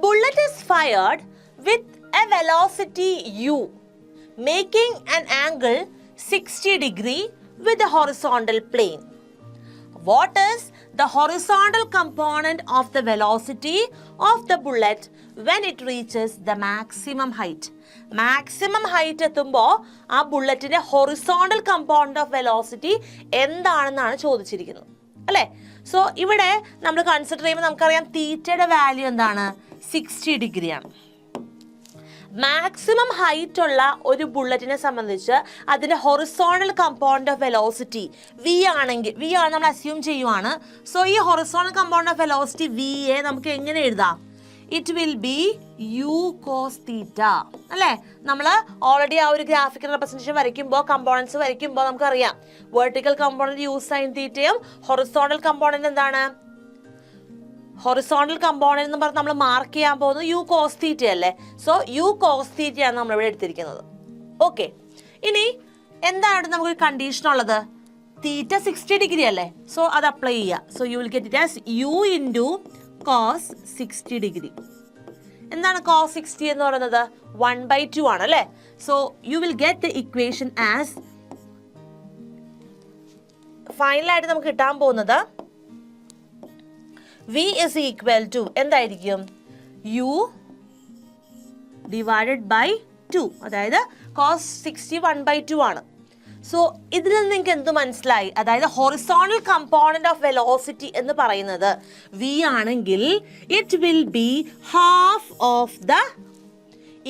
bullet is fired with a velocity u, making an angle 60 degree with the horizontal plane. What is the horizontal component of the velocity of the bullet when it reaches the maximum height? Maximum height എത്തുമ്പോൾ ആ ബുള്ളറ്റിന്റെ horizontal component of velocity എന്താണെന്നാണ് ചോദിച്ചിരിക്കുന്നത് അല്ലേ. So ഇവിടെ നമ്മൾ consider ചെയ്യുമ്പോൾ നമുക്കറിയാം തീറ്റയുടെ വാല്യൂ എന്താണ്, 60 ഡിഗ്രിയാണ്. മാക്സിമം ഹൈറ്റ് ഉള്ള ഒരു ബുള്ളറ്റിനെ സംബന്ധിച്ച് അതിന്റെ horizontal component of velocity v ആണെങ്കിൽ, വി ആണ് നമ്മൾ അസ്യൂം ചെയ്യുവാണ്. സോ ഈ horizontal component of velocity v എ നമുക്ക് എങ്ങനെ എഴുതാം? It will be u cos theta അല്ലേ. നമ്മൾ ഓൾറെഡി ആ ഒരു ഗ്രാഫിക്കൽ റെപ്രസെന്റേഷൻ വരയ്ക്കുമ്പോൾ, കമ്പോണൻസ് വരയ്ക്കുമ്പോൾ നമുക്കറിയാം വെർട്ടിക്കൽ കമ്പോണന്റ് യു സൈൻ തീറ്റയും ഹൊറിസോണ്ടൽ കമ്പോണന്റ് എന്താണ്, ഹൊറിസോണ്ടൽ കമ്പോണന്റ് എന്ന് പറഞ്ഞ് നമ്മൾ മാർക്ക് ചെയ്യാൻ പോകുന്നത് യു കോസ് തീറ്റ അല്ലേ. സോ യു കോസ് തീറ്റയാണ് നമ്മളിവിടെ എടുത്തിരിക്കുന്നത്. ഓക്കെ, ഇനി എന്താണ് നമുക്കൊരു കണ്ടീഷൻ ഉള്ളത്? തീറ്റ 60 ഡിഗ്രി അല്ലേ. സോ അത് അപ്ലൈ ചെയ്യുക. So you will get it as u into cos 60 degree. എന്താണ് കോസ് 60 എന്ന് പറയുന്നത്? 1/2 ആണ് അല്ലേ. So you will get the equation as, ഫൈനലായിട്ട് നമുക്ക് കിട്ടാൻ പോകുന്നത് V is equal to എന്തായിരിക്കും? U divided by 2, അതായത് cos 60 1/2 ആണ്. സോ ഇതിൽ നിന്ന് നിങ്ങൾക്ക് എന്ത് മനസ്സിലായി? അതായത് ഹൊറിസോണ്ടൽ കമ്പോണന്റ് ഓഫ് വെലോസിറ്റി എന്ന് പറയുന്നത് V ആണെങ്കിൽ it will B half of the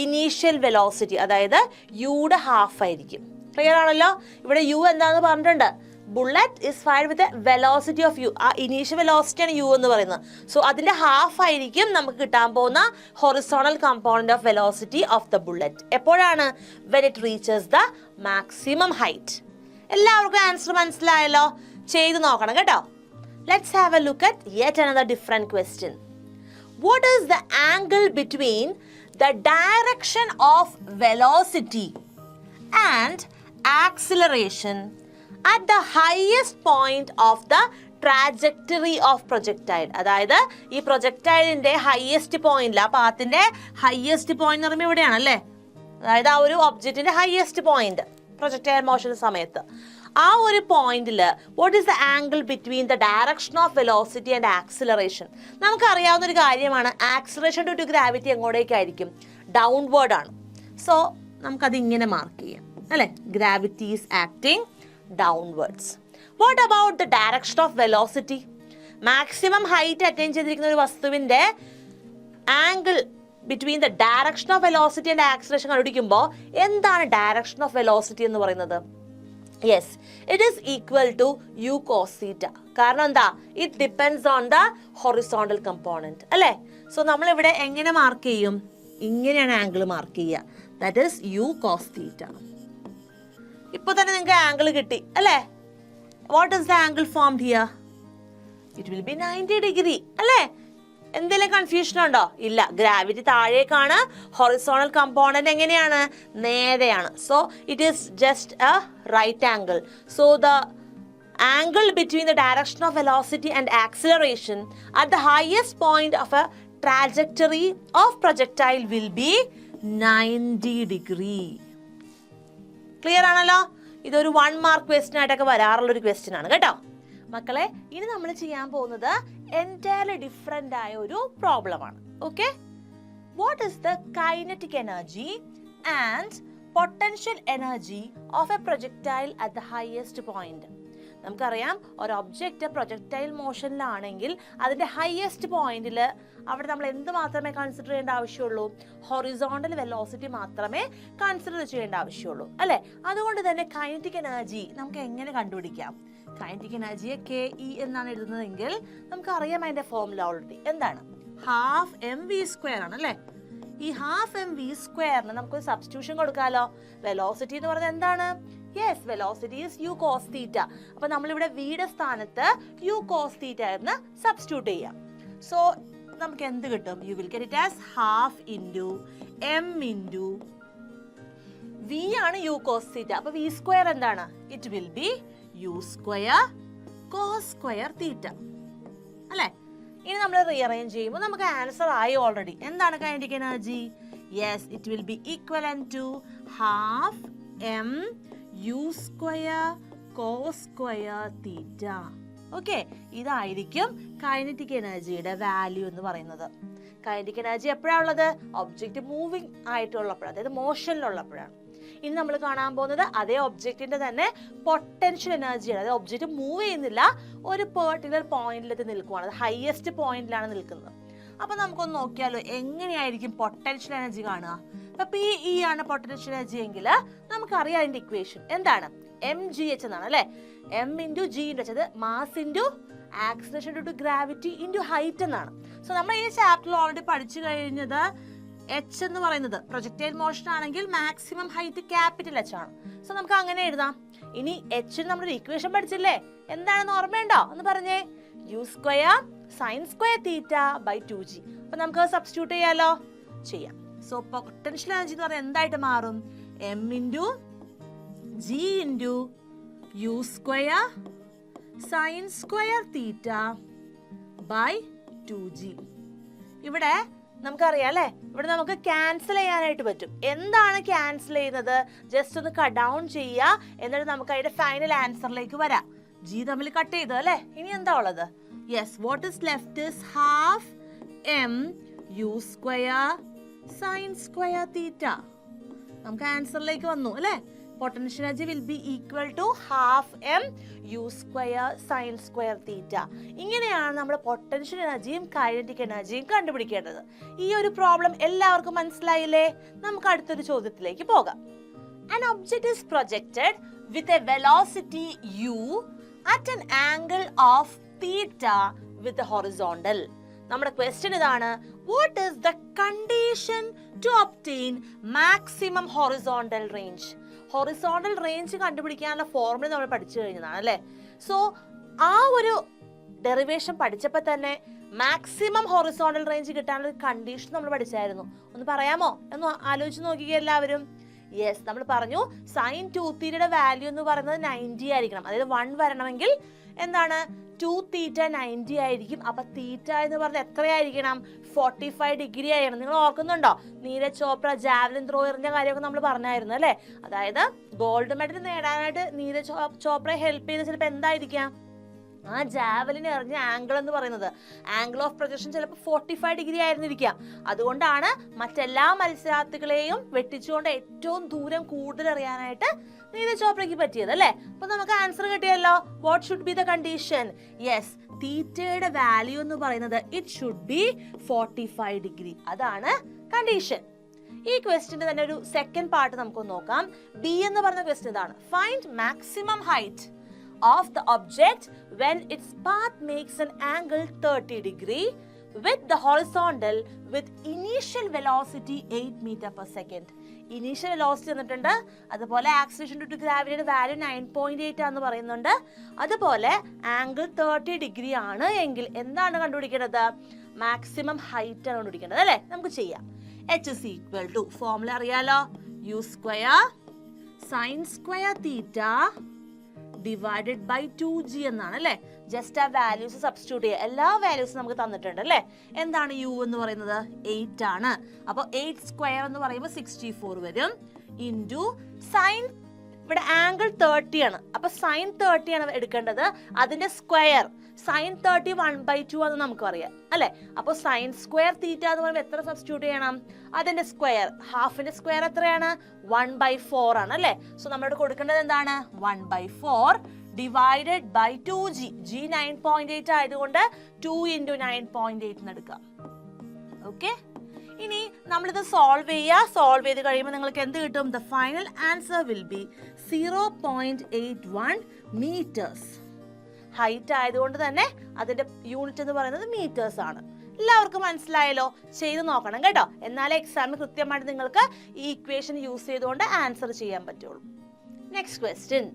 initial velocity, അതായത് യുടെ ഹാഫ് ആയിരിക്കും. ക്ലിയർ ആണല്ലോ. ഇവിടെ യു എന്താണെന്ന് പറഞ്ഞിട്ടുണ്ട്. Bullet is fired with a velocity of u. ആ ഇനീഷ്യൽ വെലോസിറ്റി ആണ് യു എന്ന് പറയുന്നത്. സോ അതിന്റെ ഹാഫ് ആയിരിക്കും നമുക്ക് കിട്ടാൻ പോകുന്ന horizontal component of velocity of the bullet. എപ്പോഴാണ്? When it reaches the maximum height. എല്ലാവർക്കും ആൻസർ മനസ്സിലായല്ലോ? ചെയ്ത് നോക്കണം കേട്ടോ. Let's have a look at yet another different question. What is the angle between the direction of velocity and acceleration at the highest point of the trajectory of projectile? അതായത് ഈ പ്രൊജക്ടൈലിന്റെ highest point, ആ പാത്തിന്റെ highest point എന്ന് പറയുമ്പോൾ ഇവിടെയാണ് അല്ലേ. അതായത് ആ ഒരു ഒബ്ജക്റ്റിന്റെ ഹയസ്റ്റ് പോയിന്റ് പ്രൊജക്ടൈൽ മോഷൻ സമയത്ത് ആ ഒരു പോയിന്റിൽ what is the angle between the direction of velocity and acceleration? നമുക്കറിയാവുന്ന ഒരു കാര്യമാണ്, ആക്സിലറേഷൻ ഡ്യൂ ടു ഗ്രാവിറ്റി എങ്ങോട്ടേക്കായിരിക്കും? ഡൗൺവേർഡ് ആണ്. സോ നമുക്കത് ഇങ്ങനെ മാർക്ക് ചെയ്യാം അല്ലേ. Gravity is acting downwards. What about the direction of velocity? Maximum height attain ചെയ്തിരിക്കുന്ന ഒരു വസ്തുവിന്റെ angle between the direction of velocity and acceleration കണ്ടുപിടിക്കുമ്പോൾ എന്താണ് ഡയറക്ഷൻ ഓഫ് വെലോസിറ്റി എന്ന് പറയുന്നത്? Yes, it is equal to u cos theta. കാരണം എന്താ? It depends on the horizontal component അല്ലേ. സോ നമ്മളിവിടെ എങ്ങനെ മാർക്ക് ചെയ്യും? ഇങ്ങനെയാണ് ആംഗിൾ മാർക്ക് ചെയ്യുക. That is u cos theta. ഇപ്പോൾ തന്നെ നിങ്ങൾക്ക് ആംഗിൾ കിട്ടി അല്ലേ. What is the angle formed here? It will be 90 degree അല്ലേ. എന്തെങ്കിലും കൺഫ്യൂഷൻ ഉണ്ടോ? ഇല്ല. ഗ്രാവിറ്റി താഴേക്കാണ്, ഹൊറിസോണ്ടൽ കമ്പോണന്റ് എങ്ങനെയാണ്? നേരെയാണ്. So it is just a right angle. So the angle between the direction of velocity and acceleration at the highest point of a trajectory of projectile will be 90 degree. Clear ആണല്ലോ? ഇതൊരു 1 mark question ആയിട്ടൊക്കെ വരാറുള്ളൊരു question ആണ് കേട്ടോ മക്കളെ. ഇനി നമ്മൾ ചെയ്യാൻ പോകുന്നത് എൻറ്റയർലി ഡിഫറെൻ്റ് ആയ ഒരു പ്രോബ്ലം ആണ്. Okay, what is the kinetic energy and potential energy of A projectile at the highest point? നമുക്കറിയാം, ഒരു ഒബ്ജക്റ്റ് പ്രൊജക്ടൈൽ മോഷനിലാണെങ്കിൽ അതിൻ്റെ ഹയസ്റ്റ് പോയിന്റിൽ അവിടെ നമ്മൾ എന്ത് മാത്രമേ കൺസിഡർ ചെയ്യേണ്ട ആവശ്യമുള്ളൂ? ഹൊറിസോണ്ടൽ വെലോസിറ്റി മാത്രമേ കൺസിഡർ ചെയ്യേണ്ട ആവശ്യമുള്ളൂ അല്ലേ. അതുകൊണ്ട് തന്നെ കൈനറ്റിക് എനർജി നമുക്ക് എങ്ങനെ കണ്ടുപിടിക്കാം? കൈനറ്റിക് എനർജിയെ KE എന്നാണ് എഴുതുന്നതെങ്കിൽ നമുക്കറിയാം അതിൻ്റെ ഫോർമുല ഓൾറെഡി. എന്താണ്? ഹാഫ് mv² ആണ് അല്ലേ. ഈ ഹാഫ് mv² നമുക്കൊരു സബ്സ്റ്റിറ്റ്യൂഷൻ കൊടുക്കാമല്ലോ. വെലോസിറ്റി എന്ന് പറയുന്നത് എന്താണ്? Yes, velocity is u cos theta. അപ്പൊ നമ്മളിവിടെ വിയുടെ സ്ഥാനത്ത് യു കോസ് തീറ്റ എന്ന് സബ്സ്റ്റിറ്റ്യൂട്ട് ചെയ്യാം. സോ നമുക്ക് എന്ത് കിട്ടും? You will get it as half into m into v ആണ് യു കോസ് തീറ്റ. അപ്പൊ v² എന്താണ്? It will B u² cos² തീറ്റ അല്ലേ. ഇനി നമ്മൾ റീഅറേഞ്ച് ചെയ്യുമ്പോൾ നമുക്ക് ആൻസർ ആയി ഓൾറെഡി. എന്താണ് kinetic energy? Yes, it will be equivalent to half m u square cos square theta. Okay, ഇതായിരിക്കും കൈനറ്റിക് എനർജിയുടെ വാല്യൂ എന്ന് പറയുന്നത്. കൈനറ്റിക് എനർജി എപ്പോഴാണ് ഉള്ളത്? ഒബ്ജക്റ്റ് മൂവിങ് ആയിട്ടുള്ളപ്പോഴാണ്, അതായത് മോഷനിലുള്ളപ്പോഴാണ്. ഇനി നമ്മൾ കാണാൻ പോകുന്നത് അതേ ഒബ്ജക്റ്റിന്റെ തന്നെ പൊട്ടൻഷ്യൽ എനർജിയാണ്. അതായത് ഒബ്ജക്റ്റ് മൂവ് ചെയ്യുന്നില്ല, ഒരു പെർട്ടിക്കുലർ പോയിന്റിലെത്തി നിൽക്കുവാണ്, അത് ഹയസ്റ്റ് പോയിന്റിലാണ് നിൽക്കുന്നത്. അപ്പൊ നമുക്കൊന്ന് നോക്കിയാലോ എങ്ങനെയായിരിക്കും പൊട്ടൻഷ്യൽ എനർജി കാണുക. ഇപ്പൊ PE ആണ് പൊട്ടൻഷ്യൽ എനർജി എങ്കിൽ നമുക്കറിയാം അതിന്റെ ഇക്വേഷൻ എന്താണ്? mgh എന്നാണ് അല്ലെ. m into g into h, അത് mass into acceleration into gravity into height എന്നാണ്. സോ നമ്മൾ ഈ ചാപ്റ്ററിൽ ഓൾറെഡി പഠിച്ചു കഴിഞ്ഞത് എച്ച് എന്ന് പറയുന്നത് പ്രൊജക്റ്റൈൽ മോഷൻ ആണെങ്കിൽ മാക്സിമം ഹൈറ്റ് ക്യാപിറ്റൽ എച്ച് ആണ്. സോ നമുക്ക് അങ്ങനെ എഴുതാം. ഇനി എച്ചിന് നമ്മളൊരു ഇക്വേഷൻ പഠിച്ചില്ലേ, എന്താണെന്ന് ഓർമ്മയുണ്ടോ? ഒന്ന് പറഞ്ഞേ. U square sine square theta by 2g. അപ്പൊ നമുക്ക് സബ്സ്റ്റിറ്റ്യൂട്ട് ചെയ്യാലോ? ചെയ്യാം. സോ പൊട്ടൻഷ്യൽ എനർജി എന്ന് പറഞ്ഞാൽ എന്തായിട്ട് മാറും? M into g into u square sine square theta by 2g. ഇവിടെ നമുക്കറിയാം അല്ലെ, ഇവിടെ നമുക്ക് ക്യാൻസൽ ചെയ്യാനായിട്ട് പറ്റും. എന്താണ് ക്യാൻസൽ ചെയ്യുന്നത്? ജസ്റ്റ് ഒന്ന് കട്ട് ഡൗൺ ചെയ്യുക, എന്നിട്ട് നമുക്ക് അതിന്റെ ഫൈനൽ ആൻസറിലേക്ക് വരാം. ജി തമ്മിൽ കട്ട് ചെയ്തു അല്ലെ. ഇനി എന്താ ഉള്ളത്? Yes, what is left is half m u square sine square theta. നമുക്ക് ആൻസറിലേക്ക് വന്നു അല്ലെ. Potential energy will be equal to half m u square sine square theta. ഇങ്ങനെയാണ് നമ്മൾ പൊട്ടൻഷ്യൽ എനർജിയും കൈനറ്റിക് എനർജിയും കണ്ടുപിടിക്കേണ്ടത്. ഈ ഒരു പ്രോബ്ലം എല്ലാവർക്കും മനസ്സിലായില്ലേ? നമുക്ക് അടുത്തൊരു ചോദ്യത്തിലേക്ക് പോകാം. An object is projected with a velocity u at an angle of theta with the horizontal. നമ്മുടെ ക്വസ്റ്റ്യൻ ഇതാണ്, what is the condition to obtain maximum horizontal range? Horizontal range കണ്ടുപിടിക്കാനുള്ള ഫോർമുല നമ്മൾ പഠിച്ചു കഴിഞ്ഞതാണ് അല്ലേ. സോ ആ ഒരു ഡെറിവേഷൻ പഠിച്ചപ്പോൾ തന്നെ മാക്സിമം ഹൊറിസോണ്ടൽ റേഞ്ച് കിട്ടാനുള്ള ഒരു കണ്ടീഷൻ നമ്മൾ പഠിച്ചായിരുന്നു. ഒന്ന് പറയാമോ? ഒന്ന് ആലോചിച്ച് നോക്കിക്കേ എല്ലാവരും. യെസ്, നമ്മൾ പറഞ്ഞു സൈൻ 2θയുടെ വാല്യൂ എന്ന് പറയുന്നത് 90 ആയിരിക്കണം. അതായത് 1 വരണമെങ്കിൽ എന്താണ് 2θ 90 ആയിരിക്കും. അപ്പൊ തീറ്റ എന്ന് പറഞ്ഞാൽ എത്രയായിരിക്കണം? 45 ഡിഗ്രി ആയിരിക്കണം. നിങ്ങൾ ഓർക്കുന്നുണ്ടോ? നീരജ് ചോപ്ര ജാവലിൻ ത്രോയറിന്റെ കാര്യമൊക്കെ നമ്മൾ പറഞ്ഞായിരുന്നു അല്ലെ. അതായത് ഗോൾഡ് മെഡൽ നേടാനായിട്ട് നീരജ് ചോപ്രയെ ഹെൽപ്പ് ചെയ്ത് ചിലപ്പോൾ എന്തായിരിക്കാം? ആ ജാവലിന് എറിഞ്ഞ ആംഗിൾ എന്ന് പറയുന്നത്, ആംഗിൾ ഓഫ് പ്രൊജക്ഷൻ ചിലപ്പോൾ 45 ഡിഗ്രി ആയിരുന്നിരിക്കാം. അതുകൊണ്ടാണ് മറ്റെല്ലാ മത്സരാർത്ഥികളെയും വെട്ടിച്ചുകൊണ്ട് ഏറ്റവും ദൂരം കൂടുതൽ എറിയാനായിട്ട് നീരജ് ചോപ്രയ്ക്ക് പറ്റിയത് അല്ലേ. അപ്പൊ നമുക്ക് ആൻസർ കിട്ടിയല്ലോ. What should be the condition? Yes, തീറ്റയുടെ വാല്യൂ എന്ന് പറയുന്നത് ഇറ്റ് ഷുഡ് ബി 45 ഡിഗ്രി. അതാണ് കണ്ടീഷൻ. ഈ ക്വസ്റ്റ്യന്റെ തന്നെ ഒരു സെക്കൻഡ് പാർട്ട് നമുക്ക് നോക്കാം. ബി എന്ന് പറഞ്ഞ ക്വസ്റ്റ്യൻ ഇതാണ്, find maximum height of the object when its path makes an angle 30 degree with the horizontal with initial velocity 8 meter per second. Initial velocity തന്നിട്ടുണ്ട്, അതുപോലെ ആക്സിലറേഷൻ ഡ്യൂ ടു ഗ്രാവിറ്റിയുടെ വാല്യൂ 9.8 ആണെന്ന് പറയുന്നുണ്ട്. അതുപോലെ ആംഗിൾ 30 ഡിഗ്രി ആണ് എങ്കിൽ എന്താണ് കണ്ടുപിടിക്കേണ്ടത്? മാക്സിമം ഹൈറ്റ് ആണ് കണ്ടുപിടിക്കേണ്ടത് അല്ലേ. നമുക്ക് ചെയ്യാം. H is equal to formula അറിയാലോ, u square sine square theta divided by 2g എന്നാണ് അല്ലെ. ജസ്റ്റ് ആ വാല്യൂസ് സബ്സ്റ്റിറ്റ്യൂട്ട് ചെയ്യുക. എല്ലാ വാല്യൂസും നമുക്ക് തന്നിട്ടുണ്ട് അല്ലെ. എന്താണ് യു എന്ന് പറയുന്നത്? 8 ആണ്. അപ്പോൾ 8 സ്ക്വയർ എന്ന് പറയുമ്പോൾ 64 വരും. ഇൻറ്റു സൈൻ, ഇവിടെ ആംഗിൾ 30 ആണ്. അപ്പൊ സൈൻ 30 ആണ് എടുക്കേണ്ടത്. അതിന്റെ സ്ക്വയർ സൈൻ 30 1/2 ആണെന്ന് നമുക്കറിയാം അല്ലെ. അപ്പോൾ സൈൻ സ്ക്വയർ തീറ്റ എന്ന് പറയുമ്പോൾ എത്ര സബ്സ്റ്റിറ്റ്യൂട്ട് ചെയ്യണം? അതിന്റെ സ്ക്വയർ, ഹാഫിന്റെ സ്ക്വയർ എത്രയാണ്? 1/4 ആണ് അല്ലെ. സോ നമ്മളോട് കൊടുക്കേണ്ടത് എന്താണ്? 1/4 ഡിവൈഡഡ് ബൈ 2g. g 9.8 ആയതുകൊണ്ട് 2 × 9.8 എന്ന് എടുക്കാം. ഓക്കെ, ഇനി നമ്മളിത് സോൾവ് ചെയ്യുക. സോൾവ് ചെയ്ത് കഴിയുമ്പോൾ നിങ്ങൾക്ക് എന്ത് കിട്ടും? The final answer will be 0.81 metres. Height ആയതുകൊണ്ട് തന്നെ അതിന്റെ യൂണിറ്റ് എന്ന് പറയുന്നത് മീറ്റേഴ്സ് ആണ്. എല്ലാവർക്കും മനസ്സിലായല്ലോ? ചെയ്ത് നോക്കണം കേട്ടോ, എന്നാലേ എക്സാമിന് കൃത്യമായിട്ട് നിങ്ങൾക്ക് ഈ ഇക്വേഷൻ യൂസ് ചെയ്തുകൊണ്ട് ആൻസർ ചെയ്യാൻ പറ്റുള്ളൂ. Next question.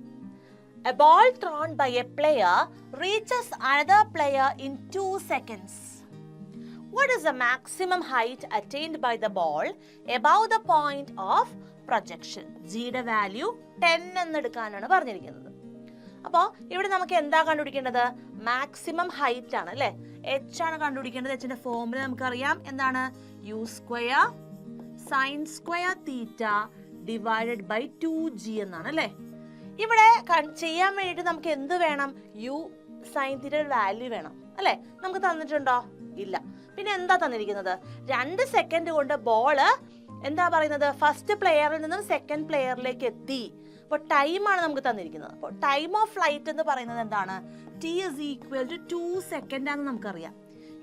A ball thrown by a player reaches another player in 2 seconds. What is the maximum height attained by the ball above the point of projection? G യുടെ value 10 എന്ന് എടുക്കാനാണ് പറഞ്ഞിരിക്കുന്നത്. അപ്പോൾ ഇവിടെ നമുക്ക് എന്താ കണ്ടുപിടിക്കേണ്ടത്? മാക്സിമം ഹൈറ്റ് ആണ് അല്ലെ. എച്ച് ആണ് കണ്ടുപിടിക്കേണ്ടത്. എച്ചിന്റെ ഫോർമുല നമുക്കറിയാം, എന്താണ്? U square sine square theta divided by 2g എന്നാണ് അല്ലേ. ഇവിടെ ചെയ്യാൻ വേണ്ടിയിട്ട് നമുക്ക് എന്ത് വേണം? യു സൈൻ തീറ്റയുടെ വാല്യൂ വേണം അല്ലേ. നമുക്ക് തന്നിട്ടുണ്ടോ? ഇല്ല. പിന്നെ എന്താ തന്നിരിക്കുന്നത്? 2 സെക്കൻഡ് കൊണ്ട് ബോള് എന്താ പറയുന്നത്, ഫസ്റ്റ് പ്ലെയറിൽ നിന്നും സെക്കൻഡ് പ്ലെയറിലേക്ക് എത്തി. അപ്പോൾ ടൈമാണ് നമുക്ക് തന്നിരിക്കുന്നത്. അപ്പോൾ ടൈം ഓഫ് ഫ്ലൈറ്റ് എന്ന് പറയുന്നത് എന്താണ്? t is equal to 2 second ആണെന്ന് നമുക്കറിയാം.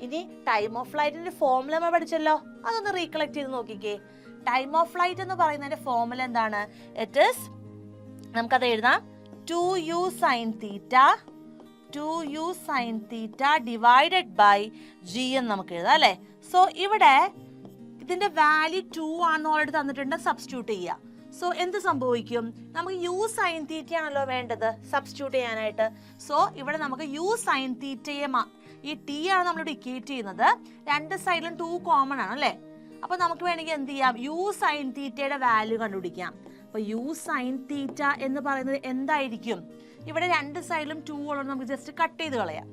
ഇനി ടൈം ഓഫ് ഫ്ലൈറ്റിന്റെ ഫോർമുല നമ്മൾ പഠിച്ചല്ലോ, അതൊന്ന് റീകളക്ട് ചെയ്ത് നോക്കിക്കേ. ടൈം ഓഫ് ഫ്ലൈറ്റ് എന്ന് പറയുന്നതിന്റെ ഫോർമുല എന്താണ്? ഇറ്റ് ഈസ്, നമുക്കത് എഴുതാം, 2u sin theta divided by g എന്ന് നമുക്ക് എഴുതാം അല്ലേ. സോ ഇവിടെ ഇതിന്റെ വാല്യൂ 2 ആണെന്ന് ഓൾറെഡി തന്നിട്ടുണ്ട്, സബ്സ്റ്റിറ്റ്യൂട്ട് ചെയ്യുക. സോ എന്ത് സംഭവിക്കും? നമുക്ക് യു സൈൻ തീറ്റ ആണല്ലോ വേണ്ടത് സബ്സ്റ്റിറ്റ്യൂട്ട് ചെയ്യാനായിട്ട്. സോ ഇവിടെ നമുക്ക് യു സൈൻ തീറ്റയെ ഈ ടി ആണ് നമ്മളിവിടെ ഇക്വേറ്റ് ചെയ്യുന്നത്. 2 സൈഡിലും 2 കോമൺ ആണ് അല്ലേ. അപ്പൊ നമുക്ക് വേണമെങ്കിൽ എന്ത് ചെയ്യാം? യു സൈൻ തീറ്റയുടെ വാല്യൂ കണ്ടുപിടിക്കാം. അപ്പൊ യു സൈൻ തീറ്റ എന്ന് പറയുന്നത് എന്തായിരിക്കും? ഇവിടെ 2 സൈഡിലും 2 ഉള്ളത് നമുക്ക് ജസ്റ്റ് കട്ട് ചെയ്ത് കളയാം.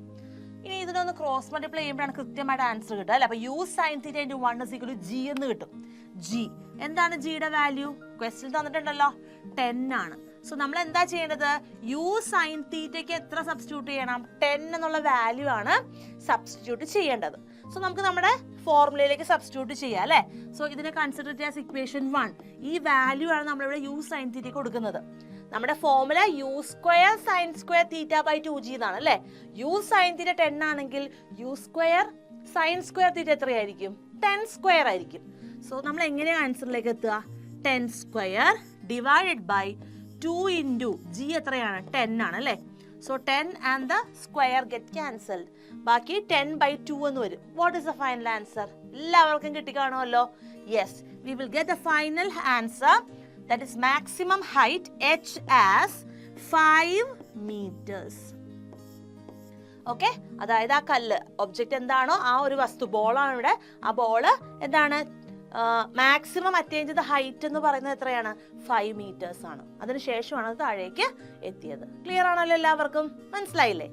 ഇനി ഇതിനൊന്ന് ക്രോസ് മൾട്ടിപ്ലൈ ചെയ്യുമ്പോഴാണ് കൃത്യമായിട്ട് ആൻസർ കിട്ടുക അല്ലെ. അപ്പൊ u sine theta into 1 is equal to g എന്ന് കിട്ടും. ജി എന്താണ്? ജിയുടെ വാല്യൂ ക്വസ്റ്റ്യൻ തന്നിട്ടുണ്ടല്ലോ, 10 ആണ്. സോ നമ്മൾ എന്താ ചെയ്യേണ്ടത്? യു സൈൻ തീറ്റയ്ക്ക് എത്ര സബ്സ്റ്റിറ്റ്യൂട്ട് ചെയ്യണം? 10 എന്നുള്ള വാല്യൂ ആണ് സബ്സ്റ്റിറ്റ്യൂട്ട് ചെയ്യേണ്ടത്. സോ നമുക്ക് നമ്മുടെ ഫോർമുലയിലേക്ക് സബ്സ്റ്റിറ്റ്യൂട്ട് ചെയ്യാം അല്ലെ. സോ ഇതിനെ കൺസിഡർ ചെയ്യാസ് ഇക്വേഷൻ 1. ഈ വാല്യൂ ആണ് നമ്മളിവിടെ യു സൈൻ തീറ്റയ്ക്ക് കൊടുക്കുന്നത്. നമ്മുടെ formula u square sine square theta by 2g എന്നാണ് അല്ലെ. യു സൈൻ തീറ്റ 10 ആണെങ്കിൽ u square sine square theta എത്രയായിരിക്കും? 10 സ്ക്വയർ ആയിരിക്കും. സോ നമ്മൾ എങ്ങനെയാണ് ആൻസറിലേക്ക് എത്തുക? 10 square divided by 2 into g എത്രയാണ്? 10 ആണ് അല്ലേ. So 10 and the square get cancelled. ബാക്കി 10 ബൈ 2 എന്ന് വരും. What is the final answer? എല്ലാവർക്കും കിട്ടിക്കാണുമല്ലോ. Yes, we will get the final answer, that is maximum height h as 5 meters. Okay, അതായത് ആ കല്ല് ഒബ്ജക്റ്റ് എന്താണോ ആ ഒരു വസ്തു, ബോളാണ് ഇവിടെ, ആ ബോള് എന്താണ് മാക്സിമം അറ്റൈൻ ചെയ്ത ഹൈറ്റ് എന്ന് പറയുന്നത് എത്രയാണ്? 5 meters ആണ്. അതിനുശേഷമാണ് അത് താഴേക്ക് എത്തിയത്. ക്ലിയർ ആണല്ലോ എല്ലാവർക്കും? മനസ്സിലായില്ലേ?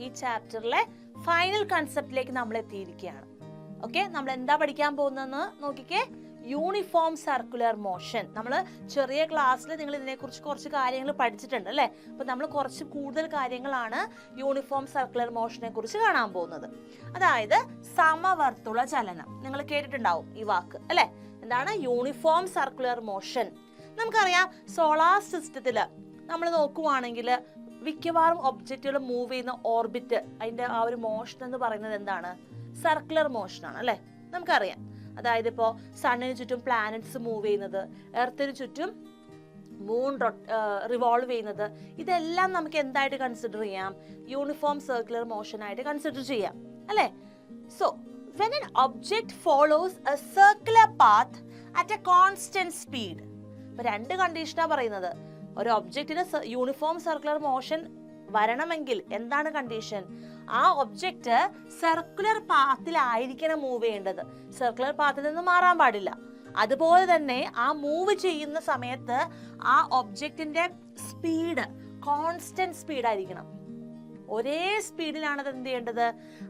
ഈ ചാപ്റ്ററിലെ ഫൈനൽ കൺസെപ്റ്റിലേക്ക് നമ്മൾ എത്തിയിരിക്കുകയാണ്. ഓക്കെ, നമ്മൾ എന്താ പഠിക്കാൻ പോകുന്നതെന്ന് നോക്കിക്കേ. Uniform circular motion. നമ്മൾ ചെറിയ ക്ലാസ്സിൽ നിങ്ങൾ ഇതിനെക്കുറിച്ച് കുറച്ച് കാര്യങ്ങൾ പഠിച്ചിട്ടുണ്ട് അല്ലേ. അപ്പോൾ നമ്മൾ കുറച്ച് കൂടുതൽ കാര്യങ്ങളാണ് യൂണിഫോം സർക്കുലർ മോഷനെ കുറിച്ച് കാണാൻ പോകുന്നത്. അതായത് സമവർത്തുള ചലനം. നിങ്ങൾ കേട്ടിട്ടുണ്ടാവും ഈ വാക്ക് അല്ലേ. എന്താണ് യൂണിഫോം സർക്കുലർ മോഷൻ? നമുക്കറിയാം സോളാർ സിസ്റ്റത്തിൽ നമ്മൾ നോക്കുവാണെങ്കിൽ മിക്കവാറും ഒബ്ജക്റ്റുകൾ മൂവ് ചെയ്യുന്ന ഓർബിറ്റ്, അതിൻ്റെ ആ ഒരു മോഷൻ എന്ന് പറയുന്നത് എന്താണ്? സർക്കുലർ മോഷനാണ് അല്ലേ. നമുക്കറിയാം, അതായത് ഇപ്പോൾ സണ്ണിന് ചുറ്റും പ്ലാനറ്റ്സ് മൂവ് ചെയ്യുന്നത്, എർത്തിന് ചുറ്റും മൂൺ റിവോൾവ് ചെയ്യുന്നത്, ഇതെല്ലാം നമുക്ക് എന്തായിട്ട് കൺസിഡർ ചെയ്യാം? യൂണിഫോം സർക്കുലർ മോഷൻ ആയിട്ട് കൺസിഡർ ചെയ്യാം അല്ലേ. So when an object follows a circular path at a constant speed, ഇപ്പൊ 2 കണ്ടീഷനാണ് പറയുന്നത്. ഒരു ഒബ്ജക്റ്റിന് യൂണിഫോം സർക്കുലർ മോഷൻ വരണമെങ്കിൽ എന്താണ് കണ്ടീഷൻ? ആ ഒബ്ജക്റ്റ് സർക്കുലർ പാത്തിലായിരിക്കണം മൂവ് ചെയ്യേണ്ടത്. സർക്കുലർ പാത്തിൽ നിന്ന് മാറാൻ പാടില്ല. അതുപോലെ തന്നെ ആ മൂവ് ചെയ്യുന്ന സമയത്ത് ആ ഒബ്ജക്റ്റിന്റെ സ്പീഡ് കോൺസ്റ്റന്റ് സ്പീഡായിരിക്കണം. ഒരേ സ്പീഡിലാണ് അത് എന്ത് ചെയ്യേണ്ടത്?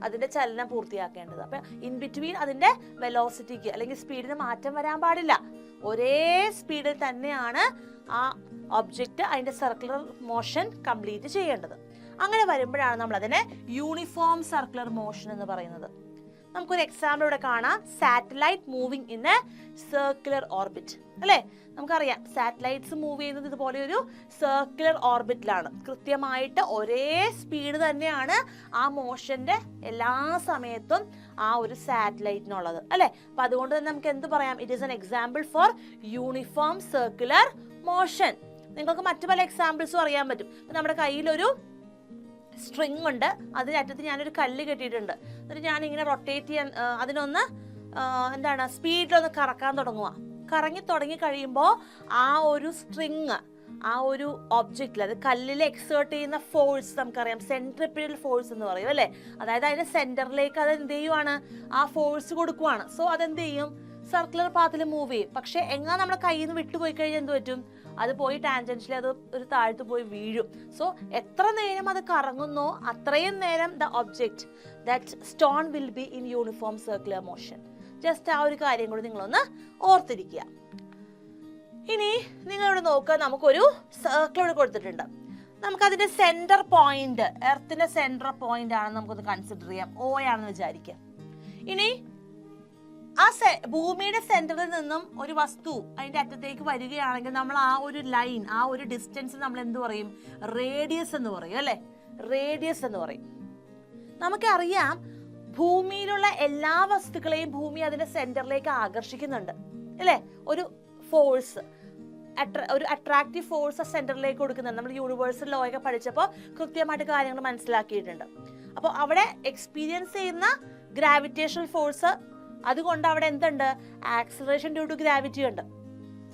അതിന്റെ ചലനം പൂർത്തിയാക്കേണ്ടത്. അപ്പൊ ഇൻ ബിറ്റ്വീൻ അതിന്റെ വെലോസിറ്റിക്ക് അല്ലെങ്കിൽ സ്പീഡിന് മാറ്റം വരാൻ പാടില്ല. ഒരേ സ്പീഡിൽ തന്നെയാണ് ആ ഒബ്ജക്റ്റ് അതിന്റെ സർക്കുലർ മോഷൻ കംപ്ലീറ്റ് ചെയ്യേണ്ടത്. അങ്ങനെ വരുമ്പോഴാണ് നമ്മൾ അതിനെ യൂണിഫോം സർക്കുലർ മോഷൻ എന്ന് പറയുന്നത്. നമുക്കൊരു എക്സാമ്പിൾ ഇവിടെ കാണാം. Satellite moving in A circular orbit അല്ലേ. നമുക്കറിയാം സാറ്റലൈറ്റ്സ് മൂവ് ചെയ്യുന്നത് ഇതുപോലെ ഒരു സർക്കുലർ ഓർബിറ്റിലാണ്. കൃത്യമായിട്ട് ഒരേ സ്പീഡ് തന്നെയാണ് ആ മോഷന്റെ എല്ലാ സമയത്തും ആ ഒരു സാറ്റലൈറ്റിനുള്ളത് അല്ലെ. അപ്പൊ അതുകൊണ്ട് തന്നെ നമുക്ക് എന്ത് പറയാം? It is an example for uniform circular motion. നിങ്ങൾക്ക് മറ്റു പല എക്സാമ്പിൾസും അറിയാൻ പറ്റും. ഇപ്പൊ നമ്മുടെ കയ്യിലൊരു സ്ട്രിങ് ഉണ്ട്, അതിനറ്റത്ത് ഞാനൊരു കല്ല് കെട്ടിയിട്ടുണ്ട്. എന്നിട്ട് ഞാൻ ഇങ്ങനെ റൊട്ടേറ്റ് ചെയ്യാൻ അതിനൊന്ന് എന്താണ് സ്പീഡിലൊന്ന് കറക്കാൻ തുടങ്ങുക. കറങ്ങി തുടങ്ങി കഴിയുമ്പോൾ ആ ഒരു സ്ട്രിങ് ആ ഒരു ഒബ്ജക്റ്റിൽ, അത് കല്ലിൽ എക്സേർട്ട് ചെയ്യുന്ന ഫോഴ്സ് നമുക്കറിയാം, സെൻട്രിപിറ്റൽ ഫോഴ്സ് എന്ന് പറയും അല്ലേ. അതായത് അതിന്റെ സെന്ററിലേക്ക് അത് എന്ത് ചെയ്യുവാണ്? ആ ഫോഴ്സ് കൊടുക്കുവാണ്. സോ അതെന്ത് ചെയ്യും? സർക്കുലർ പാത്തിൽ മൂവ് ചെയ്യും. പക്ഷെ എങ്ങനെ നമ്മുടെ കയ്യിൽ നിന്ന് വിട്ടുപോയി കഴിഞ്ഞാൽ എന്ത് പറ്റും? അത് പോയി ടാൻജൻഷ്യലി അത് ഒരു താഴത്ത് പോയി വീഴും. സോ എത്ര നേരം അത് കറങ്ങുന്നോ അത്രയും നേരം the object that stone will be in uniform circular motion. Just ആ ഒരു കാര്യം കൂടി നിങ്ങളൊന്ന് ഓർത്തിരിക്കുക. ഇനി നിങ്ങളിവിടെ നോക്കുക, നമുക്കൊരു സർക്കിൾ ഇവിടെ കൊടുത്തിട്ടുണ്ട്. നമുക്കതിന്റെ സെന്റർ പോയിന്റ്, എർത്തിന്റെ സെന്റർ പോയിന്റ് ആണെന്ന് നമുക്കൊന്ന് കൺസിഡർ ചെയ്യാം. O ആണെന്ന് വിചാരിക്കാം. ഇനി ആ ഭൂമിയുടെ സെന്ററിൽ നിന്നും ഒരു വസ്തു അതിന്റെ അറ്റത്തേക്ക് വരികയാണെങ്കിൽ നമ്മൾ ആ ഒരു ലൈൻ, ആ ഒരു ഡിസ്റ്റൻസ് നമ്മൾ എന്ത് പറയും? റേഡിയസ് എന്ന് പറയും അല്ലെ? റേഡിയസ് എന്ന് പറയും. നമുക്കറിയാം ഭൂമിയിലുള്ള എല്ലാ വസ്തുക്കളെയും ഭൂമി അതിന്റെ സെന്ററിലേക്ക് ആകർഷിക്കുന്നുണ്ട് അല്ലെ? ഒരു ഫോഴ്സ്, ഒരു അട്രാക്റ്റീവ് ഫോഴ്സ് സെന്ററിലേക്ക് കൊടുക്കുന്നുണ്ട്. നമ്മൾ യൂണിവേഴ്സൽ ലോ ഒക്കെ പഠിച്ചപ്പോൾ കൃത്യമായിട്ട് കാര്യങ്ങൾ മനസ്സിലാക്കിയിട്ടുണ്ട്. അപ്പോൾ അവിടെ എക്സ്പീരിയൻസ് ചെയ്യുന്ന ഗ്രാവിറ്റേഷണൽ ഫോഴ്സ്, അതുകൊണ്ട് അവിടെ എന്തുണ്ട്? ആക്സിലറേഷൻ ഡ്യൂ ടു ഗ്രാവിറ്റി ഉണ്ട്.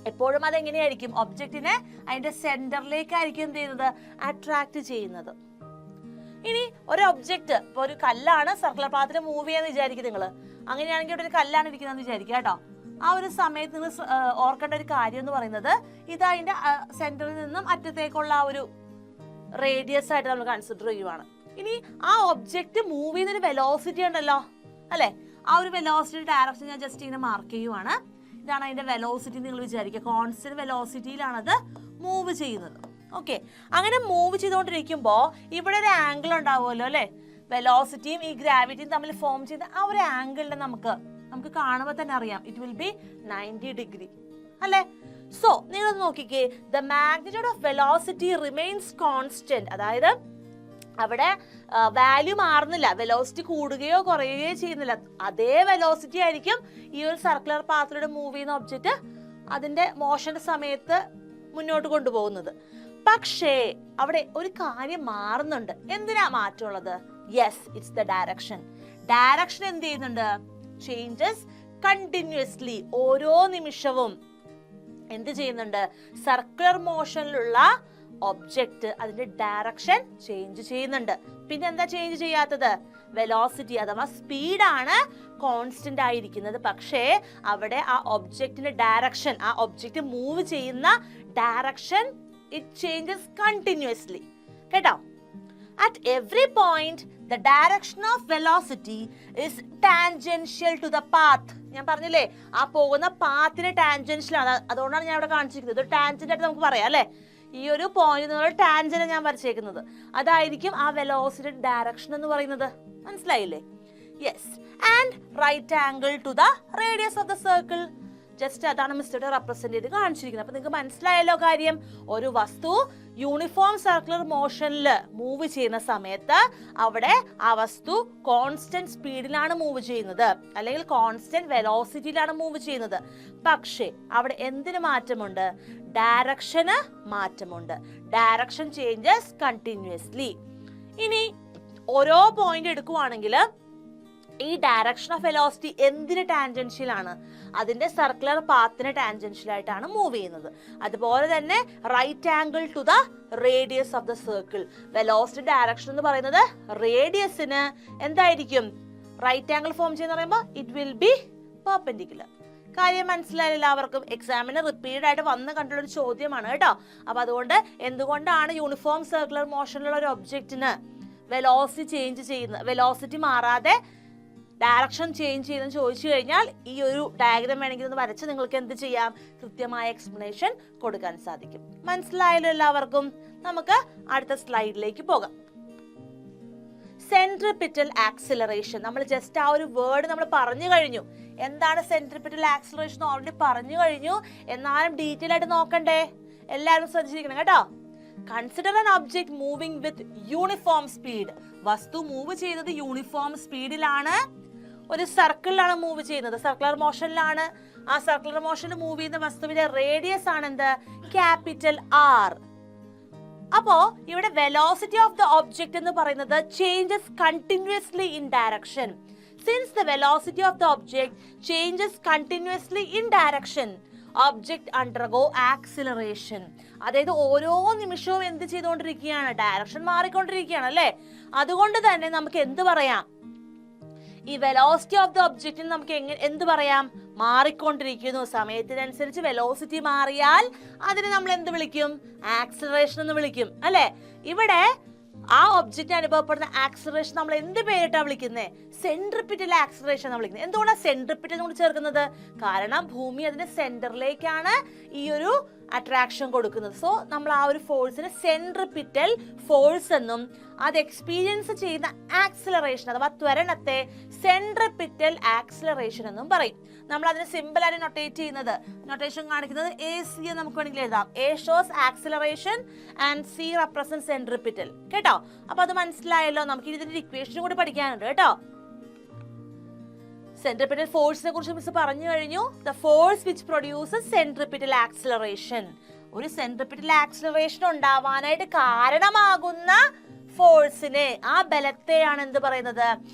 എപ്പോഴും അതെങ്ങനെയായിരിക്കും? ഒബ്ജക്റ്റിനെ അതിന്റെ സെന്ററിലേക്കായിരിക്കും എന്ത് ചെയ്യുന്നത്? അട്രാക്ട് ചെയ്യുന്നത്. ഇനി ഒരു ഒബ്ജക്റ്റ്, ഇപ്പൊ ഒരു കല്ലാണ് സർക്കുലർ പാത്തിൽ മൂവ് ചെയ്യാന്ന് വിചാരിക്കും നിങ്ങൾ. അങ്ങനെയാണെങ്കിൽ ഇവിടെ ഒരു കല്ലാണ് ഇരിക്കുന്നതെന്ന് വിചാരിക്കുക കേട്ടോ. ആ ഒരു സമയത്ത് നിങ്ങൾ ഓർക്കേണ്ട ഒരു കാര്യം എന്ന് പറയുന്നത്, ഇത് അതിന്റെ സെന്ററിൽ നിന്നും അറ്റത്തേക്കുള്ള ആ ഒരു റേഡിയസ് ആയിട്ട് നമ്മൾ കൺസിഡർ ചെയ്യുവാണ്. ഇനി ആ ഒബ്ജക്റ്റ് മൂവ് ചെയ്യുന്നൊരു വെലോസിറ്റി ഉണ്ടല്ലോ അല്ലെ? ആ ഒരു വെലോസിറ്റി ഡയറക്ഷൻ ഞാൻ ജസ്റ്റ് ഇങ്ങനെ മാർക്ക് ചെയ്യുവാണ്. ഇതാണ് അതിന്റെ വെലോസിറ്റി. നിങ്ങൾ വിചാരിക്കുക കോൺസ്റ്റന്റ് വെലോസിറ്റിയിലാണ് അത് മൂവ് ചെയ്യുന്നത്. ഓക്കെ, അങ്ങനെ മൂവ് ചെയ്തുകൊണ്ടിരിക്കുമ്പോൾ ഇവിടെ ഒരു ആംഗിൾ ഉണ്ടാവുമല്ലോ അല്ലെ? വെലോസിറ്റിയും ഈ ഗ്രാവിറ്റിയും തമ്മിൽ ഫോം ചെയ്ത ആ ഒരു ആംഗിളിനെ നമുക്ക് കാണുമ്പോൾ തന്നെ അറിയാം, ഇറ്റ് വിൽ ബി 90 ഡിഗ്രി അല്ലെ? സോ നിങ്ങൾ നോക്കിക്കേ, the magnitude of velocity remains constant. അതായത് അവിടെ വാല്യൂ മാറുന്നില്ല, വെലോസിറ്റി കൂടുകയോ കുറയുകയോ ചെയ്യുന്നില്ല. അതേ വെലോസിറ്റി ആയിരിക്കും ഈ ഒരു സർക്കുലർ പാത്തിലൂടെ മൂവ് ചെയ്യുന്ന ഒബ്ജക്റ്റ് അതിന്റെ മോഷന്റെ സമയത്ത് മുന്നോട്ട് കൊണ്ടുപോകുന്നത്. പക്ഷേ അവിടെ ഒരു കാര്യം മാറുന്നുണ്ട്. എന്തിനാ മാറ്റമുള്ളത്? Yes, it's the direction. Direction എന്ത് ചെയ്യുന്നുണ്ട്? Changes continuously. ഓരോ നിമിഷവും എന്ത് ചെയ്യുന്നുണ്ട്? സർക്കുലർ മോഷനിലുള്ള ഒബ്ജക്റ്റ് അതിന്റെ ഡയറക്ഷൻ ചേഞ്ച് ചെയ്യുന്നുണ്ട്. പിന്നെ എന്താ ചേഞ്ച് ചെയ്യാത്തത്? വെലോസിറ്റി അഥവാ സ്പീഡാണ് കോൺസ്റ്റന്റ് ആയിരിക്കുന്നത്. പക്ഷേ അവിടെ ആ ഒബ്ജക്റ്റിന്റെ ഡയറക്ഷൻ, ആ ഒബ്ജക്റ്റ് മൂവ് ചെയ്യുന്ന ഡയറക്ഷൻ, ഇറ്റ് ചേഞ്ചസ് കണ്ടിന്യൂസ്ലി. കേട്ടോ? At every point, the direction of velocity is tangential to the path. ഞാൻ പറഞ്ഞില്ലേ, ആ പോകുന്ന പാത്തിന് ടാൻജൻഷ്യൽ ആണ്. അതുകൊണ്ടാണ് ഞാൻ ഇവിടെ കാണിച്ചിരിക്കുന്നത്. ഒരു ടാൻജന്റ് ആയിട്ട് നമുക്ക് പറയാം അല്ലെ? ഈ ഒരു പോയിന്റ് നിന്നുള്ള ടാൻജന്റ് ഞാൻ വരച്ചേക്കുന്നത്, അതായിരിക്കും ആ വെലോസിറ്റി ഡയറക്ഷൻ എന്ന് പറയുന്നത്. മനസ്സിലായില്ലേ? Yes. And right angle to the radius of the circle. Just അതാണ് മിസ്റ്റർ റെപ്രസെന്റ് ചെയ്ത് കാണിച്ചിരിക്കുന്നത്. അപ്പൊ നിങ്ങൾക്ക് മനസ്സിലായല്ലോ കാര്യം. ഒരു വസ്തു യൂണിഫോം സർക്കുലർ മോഷനിൽ മൂവ് ചെയ്യുന്ന സമയത്ത് അവിടെ ആ വസ്തു കോൺസ്റ്റന്റ് സ്പീഡിലാണ് മൂവ് ചെയ്യുന്നത്, അല്ലെങ്കിൽ കോൺസ്റ്റന്റ് വെലോസിറ്റിയിലാണ് മൂവ് ചെയ്യുന്നത്. പക്ഷേ അവിടെ എന്തിന് മാറ്റമുണ്ട്? ഡയറക്ഷന് മാറ്റമുണ്ട്. Direction changes continuously. ഇനി ഓരോ പോയിന്റ് എടുക്കുവാണെങ്കിൽ ഈ ഡയറക്ഷൻ ഓഫ് വെലോസിറ്റി എന്തിന് ടാൻജൻഷ്യൽ ആണ്? അതിന്റെ സർക്കുലർ പാത്തിന് ടാൻജൻഷ്യൽ ആയിട്ടാണ് മൂവ് ചെയ്യുന്നത്. അതുപോലെ തന്നെ right angle to the radius of the circle. Velocity direction എന്ന് പറയുന്നത് റേഡിയസിന് എന്തായിരിക്കും? റൈറ്റ് ആംഗിൾ ഫോം ചെയ്യുന്ന പറയുമ്പോൾ ഇറ്റ് വിൽ ബി പെർപെൻഡിക്കുലർ. കാര്യം മനസ്സിലായില്ല എല്ലാവർക്കും? എക്സാമിന് റിപ്പീറ്റഡ് ആയിട്ട് വന്ന് കണ്ടുള്ള ഒരു ചോദ്യമാണ് കേട്ടോ. അപ്പൊ അതുകൊണ്ട് എന്തുകൊണ്ടാണ് യൂണിഫോം സർക്കുലർ മോഷനിലുള്ള ഒരു ഒബ്ജക്റ്റിന് വെലോസിറ്റി ചേഞ്ച് ചെയ്യുന്നത്, വെലോസിറ്റി മാറാതെ ഡയറക്ഷൻ ചേഞ്ച് ചെയ്തെന്ന് ചോദിച്ചു കഴിഞ്ഞാൽ ഈ ഒരു ഡയഗ്രാം വേണമെങ്കിൽ ഒന്ന് വരച്ച് നിങ്ങൾക്ക് എന്ത് ചെയ്യാം? കൃത്യമായ എക്സ്പ്ലനേഷൻ കൊടുക്കാൻ സാധിക്കും. മനസ്സിലായല്ലോ എല്ലാവർക്കും? നമുക്ക് അടുത്ത സ്ലൈഡിലേക്ക് പോകാം. Centripetal acceleration. നമ്മൾ ജസ്റ്റ് ആ ഒരു വേർഡ് നമ്മൾ പറഞ്ഞു കഴിഞ്ഞു. എന്താണ് സെൻട്രിപിറ്റൽ ആക്സിലറേഷൻ ഓൾറെഡി പറഞ്ഞു കഴിഞ്ഞു. എന്നാലും ഡീറ്റെയിൽ ആയിട്ട് നോക്കണ്ടേ? എല്ലാവരും ശ്രദ്ധിച്ചിരിക്കണം കേട്ടോ. Consider an object moving with uniform speed. വസ്തു മൂവ് ചെയ്യുന്നത് യൂണിഫോം സ്പീഡിലാണ്. ഒരു സർക്കിളിലാണ് മൂവ് ചെയ്യുന്നത്, സർക്കുലർ മോഷനിലാണ്. ആ സർക്കുലർ മോഷനിൽ മൂവ് ചെയ്യുന്ന വസ്തുവിന്റെ റേഡിയസ് ആണ് എന്ത്? Capital R. അപ്പോ ഇവിടെ വെലോസിറ്റി ഓഫ് ദ ഒബ്ജക്റ്റ് എന്ന് പറയുന്നത് changes continuously in direction. Since the velocity of the object changes continuously in direction, object undergo acceleration. അതായത് ഓരോ നിമിഷവും എന്ത് ചെയ്തുകൊണ്ടിരിക്കുകയാണ്? ഡയറക്ഷൻ മാറിക്കൊണ്ടിരിക്കുകയാണ് അല്ലെ? അതുകൊണ്ട് തന്നെ നമുക്ക് എന്ത് പറയാം? ഈ വെലോസിറ്റി ഓഫ് ദ ഒബ്ജക്റ്റിന് നമുക്ക് എന്ത് പറയാം? മാറിക്കൊണ്ടിരിക്കുന്നു. സമയത്തിനനുസരിച്ച് വെലോസിറ്റി മാറിയാൽ അതിനെ നമ്മൾ എന്ത് വിളിക്കും? ആക്സിലറേഷൻ എന്ന് വിളിക്കും അല്ലെ? ഇവിടെ ആ ഒബ്ജക്റ്റ് അനുഭവപ്പെടുന്ന ആക്സിലറേഷൻ നമ്മൾ എന്ത് പേരിട്ടാ വിളിക്കുന്നത്? സെൻട്രിപിറ്റൽ ആക്സിലറേഷൻ എന്ന് വിളിക്കുന്നത്. എന്തുകൊണ്ടാണ് സെൻട്രിപിറ്റൽ കൊണ്ട് ചേർക്കുന്നത്? കാരണം ഭൂമി അതിന്റെ സെന്ററിലേക്കാണ് ഈ ഒരു അട്രാക്ഷൻ കൊടുക്കുന്നത്. സോ നമ്മൾ ആ ഒരു ഫോഴ്സിന് സെൻട്രിപിറ്റൽ ഫോഴ്സ് എന്നും അത് എക്സ്പീരിയൻസ് ചെയ്യുന്ന ആക്സിലറേഷൻ അഥവാ ത്വരണത്തെ സെൻട്രിപിറ്റൽ ആക്സിലറേഷൻ എന്നും പറയും. നമ്മൾ അതിന് സിമ്പിൾ ആയിട്ട് നൊട്ടേഷൻ കാണിക്കുന്നത് AC എന്ന് നമുക്ക് വേണമെങ്കിൽ എഴുതാം. A shows acceleration and C represent centripetal. കേട്ടോ? അപ്പൊ അത് മനസ്സിലായല്ലോ. നമുക്ക് ഇതിന്റെ ഇക്വേഷൻ കൂടി പഠിക്കാനുണ്ട് കേട്ടോ. സെൻട്രിപിറ്റൽ ഫോഴ്സിനെ കുറിച്ച് മിസ് പറഞ്ഞു കഴിഞ്ഞു. The force which produces centripetal acceleration. ഒരു സെൻട്രിപിറ്റൽ ആക്സിലറേഷൻ ഉണ്ടാവാനായിട്ട് കാരണമാകുന്ന ഫോഴ്സിനെ, ആ ബലത്തെയാണ് എന്ത് പറയുന്നത്?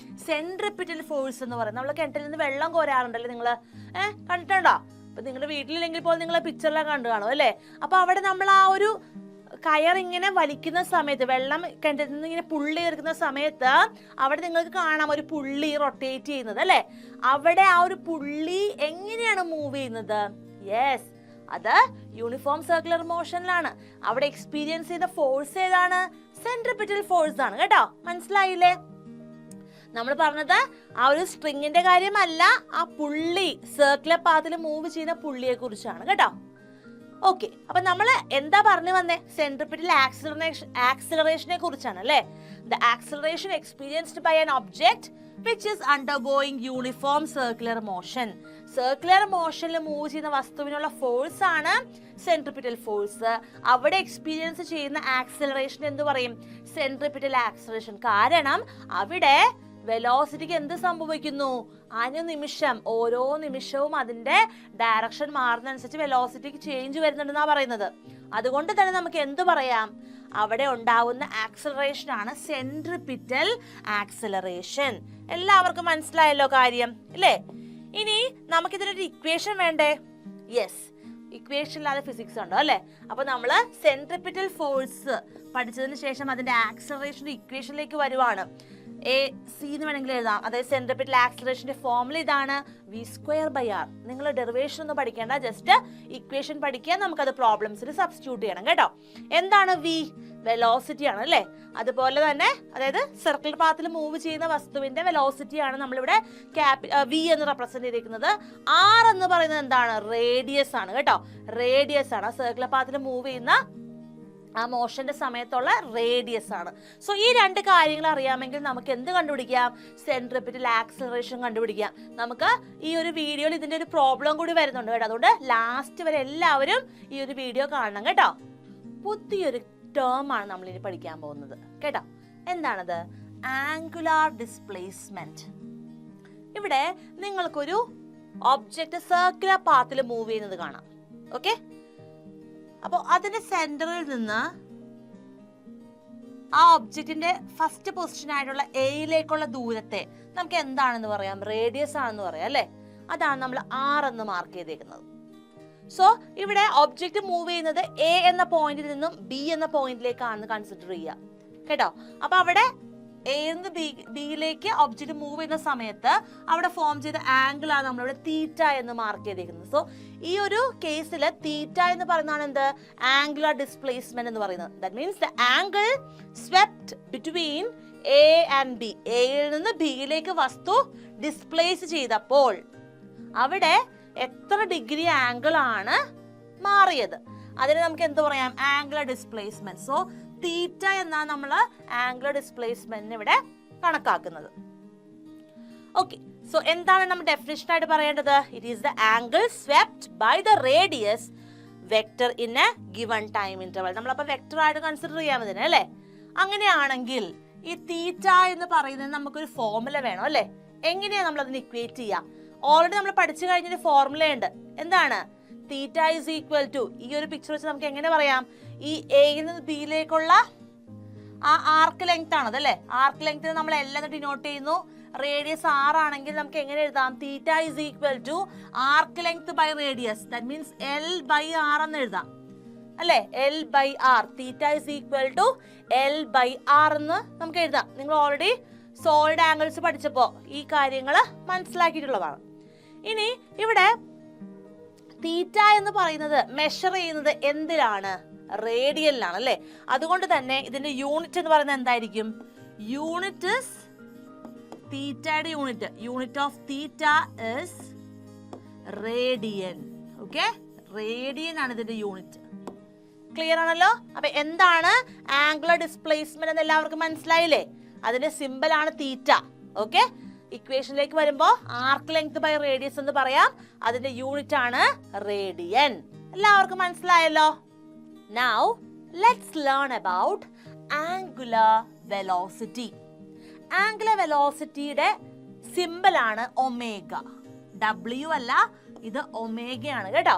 സെൻട്രിപിറ്റൽ ഫോഴ്സ് എന്ന് പറയുന്നത്. നമ്മൾ കിണറ്റിൽ നിന്ന് വെള്ളം കോരാറുണ്ടല്ലേ നിങ്ങള്? കണ്ടിട്ടുണ്ടോ? അപ്പൊ നിങ്ങളുടെ വീട്ടിലില്ലെങ്കിൽ പോലും നിങ്ങൾ പിക്ചറിലൊക്കെ കണ്ടു കാണും അല്ലേ? അപ്പൊ അവിടെ നമ്മൾ ആ ഒരു കയർ ഇങ്ങനെ വലിക്കുന്ന സമയത്ത്, വെള്ളം കിണറ്റിൽ നിന്ന് ഇങ്ങനെ പുള്ളി എടുക്കുന്ന സമയത്ത് അവിടെ നിങ്ങൾക്ക് കാണാം ഒരു പുള്ളി റൊട്ടേറ്റ് ചെയ്യുന്നത് അല്ലെ? അവിടെ ആ ഒരു പുള്ളി എങ്ങനെയാണ് മൂവ് ചെയ്യുന്നത്? യെസ്, അത് യൂണിഫോം സർക്കുലർ മോഷനിലാണ്. അവിടെ എക്സ്പീരിയൻസ് ചെയ്ത ഫോഴ്സ് ഏതാണ്? സെൻട്രിപിറ്റൽ ഫോഴ്സ് ആണ്. കേട്ടോ? മനസ്സിലായില്ലേ? നമ്മൾ പറഞ്ഞത് ആ ഒരു സ്ട്രിങ്ങിന്റെ കാര്യമല്ല, ആ പുള്ളി സർക്കുലർ പാത്തിൽ മൂവ് ചെയ്യുന്ന പുള്ളിയെ കുറിച്ചാണ്. കേട്ടോ? ഓക്കെ, അപ്പൊ നമ്മൾ എന്താ പറഞ്ഞു വന്നേ? സെൻട്രിപിറ്റൽ ആക്സിലറേഷനെ കുറിച്ചാണ് അല്ലെ? The acceleration experienced by an object which is undergoing uniform circular motion. Circular മോഷനിൽ മൂവ് ചെയ്യുന്ന വസ്തുവിനുള്ള ഫോഴ്സ് ആണ് സെൻട്രിപിറ്റൽ ഫോഴ്സ്. അവിടെ എക്സ്പീരിയൻസ് ചെയ്യുന്ന ആക്സിലറേഷൻ എന്ത് പറയും? Centripetal acceleration. കാരണം അവിടെ വെലോസിറ്റിക്ക് എന്ത് സംഭവിക്കുന്നു? അനുനിമിഷം, ഓരോ നിമിഷവും അതിന്റെ ഡയറക്ഷൻ മാറുന്നതനുസരിച്ച് വെലോസിറ്റിക്ക് ചേഞ്ച് വരുന്നുണ്ടെന്നാണ് പറയുന്നത്. അതുകൊണ്ട് തന്നെ നമുക്ക് എന്ത് പറയാം? അവിടെ ഉണ്ടാവുന്ന ആക്സിലറേഷൻ ആണ് സെൻട്രിപിറ്റൽ ആക്സിലറേഷൻ. എല്ലാവർക്കും മനസ്സിലായല്ലോ കാര്യം അല്ലേ? ഇനി നമുക്കിതിനൊരു ഇക്വേഷൻ വേണ്ടേ? യെസ്, ഇക്വേഷൻ ഇല്ലാതെ ഫിസിക്സ് ഉണ്ടോ അല്ലെ? അപ്പൊ നമ്മള് സെൻട്രിപിറ്റൽ ഫോഴ്സ് പഠിച്ചതിന് ശേഷം അതിന്റെ ആക്സിലറേഷന്റെ ഇക്വേഷനിലേക്ക് വരുവാണ്. AC എന്ന് വേണമെങ്കിൽ എഴുതാം. അതായത് സെൻട്രിപിറ്റൽ ആക്സിലറേഷന്റെ ഫോർമുല ഇതാണ്, v²/r. നിങ്ങൾ ഡെറിവേഷൻ ഒന്നും പഠിക്കേണ്ട, ജസ്റ്റ് ഇക്വേഷൻ പഠിക്കുക. നമുക്കത് പ്രോബ്ലംസിൽ സബ്സ്റ്റിറ്റ്യൂട്ട് ചെയ്യണം. കേട്ടോ? എന്താണ് v? വെലോസിറ്റി ആണ് അല്ലേ? അതുപോലെ തന്നെ അതായത് സർക്കിൾ പാത്തിൽ മൂവ് ചെയ്യുന്ന വസ്തുവിന്റെ വെലോസിറ്റി ആണ് നമ്മളിവിടെ v എന്ന് റെപ്രസെന്റ് ചെയ്തിരിക്കുന്നത്. r എന്ന് പറയുന്നത് എന്താണ്? റേഡിയസ് ആണ്. കേട്ടോ? റേഡിയസ് ആണ്. സർക്കിൾ പാത്തിൽ മൂവ് ചെയ്യുന്ന ആ മോഷന്റെ സമയത്തുള്ള റേഡിയസ് ആണ്. സോ ഈ രണ്ട് കാര്യങ്ങൾ അറിയാമെങ്കിൽ നമുക്ക് എന്ത് കണ്ടുപിടിക്കാം? സെൻട്രിപിറ്റൽ ആക്സിലറേഷൻ കണ്ടുപിടിക്കാം. നമുക്ക് ഈ ഒരു വീഡിയോയിൽ ഇതിന്റെ ഒരു പ്രോബ്ലം കൂടി വരുന്നുണ്ട് കേട്ടോ. അതുകൊണ്ട് ലാസ്റ്റ് വരെ എല്ലാവരും ഈ ഒരു വീഡിയോ കാണണം കേട്ടോ. പുതിയൊരു ടേം ആണ് നമ്മൾ ഇനി പഠിക്കാൻ പോകുന്നത്. കേട്ടോ? എന്താണത്? Angular displacement. ഇവിടെ നിങ്ങൾക്കൊരു ഒബ്ജക്റ്റ് സർക്കുലർ പാത്തിൽ മൂവ് ചെയ്യുന്നത് കാണാം. ഓക്കെ? അപ്പോൾ അതിന്റെ സെന്ററിൽ നിന്ന് ആ ഒബ്ജക്റ്റിന്റെ ഫസ്റ്റ് പൊസിഷൻ ആയിട്ടുള്ള എയിലേക്കുള്ള ദൂരത്തെ നമുക്ക് എന്താണെന്ന് പറയാം? റേഡിയസ് ആണെന്ന് പറയാം അല്ലെ? അതാണ് നമ്മൾ r എന്ന് മാർക്ക് ചെയ്തേക്കുന്നത്. സോ ഇവിടെ ഒബ്ജക്റ്റ് മൂവ് ചെയ്യുന്നത് A എന്ന പോയിന്റിൽ നിന്നും B എന്ന പോയിന്റിലേക്കാണെന്ന് കൺസിഡർ ചെയ്യുക. കേട്ടോ? അപ്പൊ അവിടെ A നിന്ന് ബിയിലേക്ക് ഒബ്ജക്റ്റ് മൂവ് ചെയ്യുന്ന സമയത്ത് അവിടെ ഫോം ചെയ്ത ആംഗിൾ ആണ് നമ്മളിവിടെ തീറ്റ എന്ന് മാർക്ക് ചെയ്തിരിക്കുന്നത്. സോ ഈ ഒരു കേസിൽ തീറ്റ എന്ന് പറയുന്നതാണ് എന്ത്? ആംഗുലാർ ഡിസ്പ്ലേസ്മെന്റ് എന്ന് പറയുന്നത്. That means the angle swept between A and B. എയിൽ നിന്ന് ബിയിലേക്ക് വസ്തു ഡിസ്പ്ലേസ് ചെയ്തപ്പോൾ അവിടെ എത്ര ഡിഗ്രി ആംഗിൾ ആണ് മാറിയത്? അതിന് നമുക്ക് എന്ത് പറയാം? Angular displacement. സോ തീറ്റ എന്നാണ് നമ്മൾ ആംഗുലർ ഡിസ്പ്ലേസ്മെന്റിന് ഇവിടെ കണക്കാക്കുന്നത്. ഓക്കെ, സോ എന്താണ് നമ്മൾ ഡെഫിനിഷൻ ആയിട്ട് പറയേണ്ടത്? It is the angle swept by the radius vector in a given time interval. നമ്മളപ്പോൾ വെക്ടർ ആയിട്ട് കൺസിഡർ ചെയ്യാം ഇതിനെ അല്ലേ? അങ്ങനെയാണെങ്കിൽ ഈ തീറ്റ എന്ന് പറയുന്നത് നമുക്കൊരു ഫോർമുല വേണം അല്ലേ? എങ്ങനെയാണ് നമ്മൾ അതിനെ ഇക്വേറ്റ് ചെയ്യുക? ഓൾറെഡി നമ്മൾ പഠിച്ചു കഴിഞ്ഞൊരു ഫോർമുല ഉണ്ട്. എന്താണ്? തീറ്റ ഈസ് ഈക്വൽ ടു, ഈ ഒരു പിക്ചർ വെച്ച് നമുക്ക് എങ്ങനെ പറയാം? ഈ എയിൽ നിന്ന് ബിയിലേക്കുള്ള ആ ആർക്ക് ലെങ്ത് ആണ് അതല്ലേ? ആർക്ക് ലെങ്ത് നമ്മൾ എല്ലാം ഡിനോട്ട് ചെയ്യുന്നു. റേഡിയസ് r ആണെങ്കിൽ നമുക്ക് എങ്ങനെ എഴുതാം? Theta is equal to arc length by radius. That means L/r എന്ന് എഴുതാം അല്ലേ? L/r. Theta is equal to L/r എന്ന് നമുക്ക് എഴുതാം. നിങ്ങൾ ഓൾറെഡി സോളിഡ് ആംഗിൾസ് പഠിച്ചപ്പോൾ ഈ കാര്യങ്ങൾ മനസ്സിലാക്കിയിട്ടുള്ളതാണ്. ഇനി ഇവിടെ തീറ്റ എന്ന് പറയുന്നത് മെഷർ ചെയ്യുന്നത് എന്തിലാണ്? റേഡിയനിലാണ് അല്ലേ? അതുകൊണ്ട് തന്നെ ഇതിന്റെ യൂണിറ്റ് എന്ന് പറയുന്നത് എന്തായിരിക്കും? യൂണിറ്റ് ഇസ് തീറ്റയുടെ unit of theta is radian. Okay, radian ആണ് ഇതിന്റെ യൂണിറ്റ്. ക്ലിയർ ആണല്ലോ? അപ്പൊ എന്താണ് ആംഗുലർ ഡിസ്പ്ലേസ്മെന്റ് എന്ന് എല്ലാവർക്കും മനസ്സിലായില്ലേ? അതിന്റെ സിമ്പൽ ആണ് തീറ്റ. ഓക്കെ, ഇക്വേഷനിലേക്ക് വരുമ്പോ ആർക്ക് ലെങ്ത് ബൈ റേഡിയസ് എന്ന് പറയാം. അതിന്റെ യൂണിറ്റ് ആണ് റേഡിയൻ. എല്ലാവർക്കും മനസ്സിലായല്ലോ? Now let's learn about angular velocity. Angular velocityയുടെ സിമ്പൽ ആണ് ഒമേഗ. W അല്ല, ഇത് ഒമേഗയാണ് കേട്ടോ.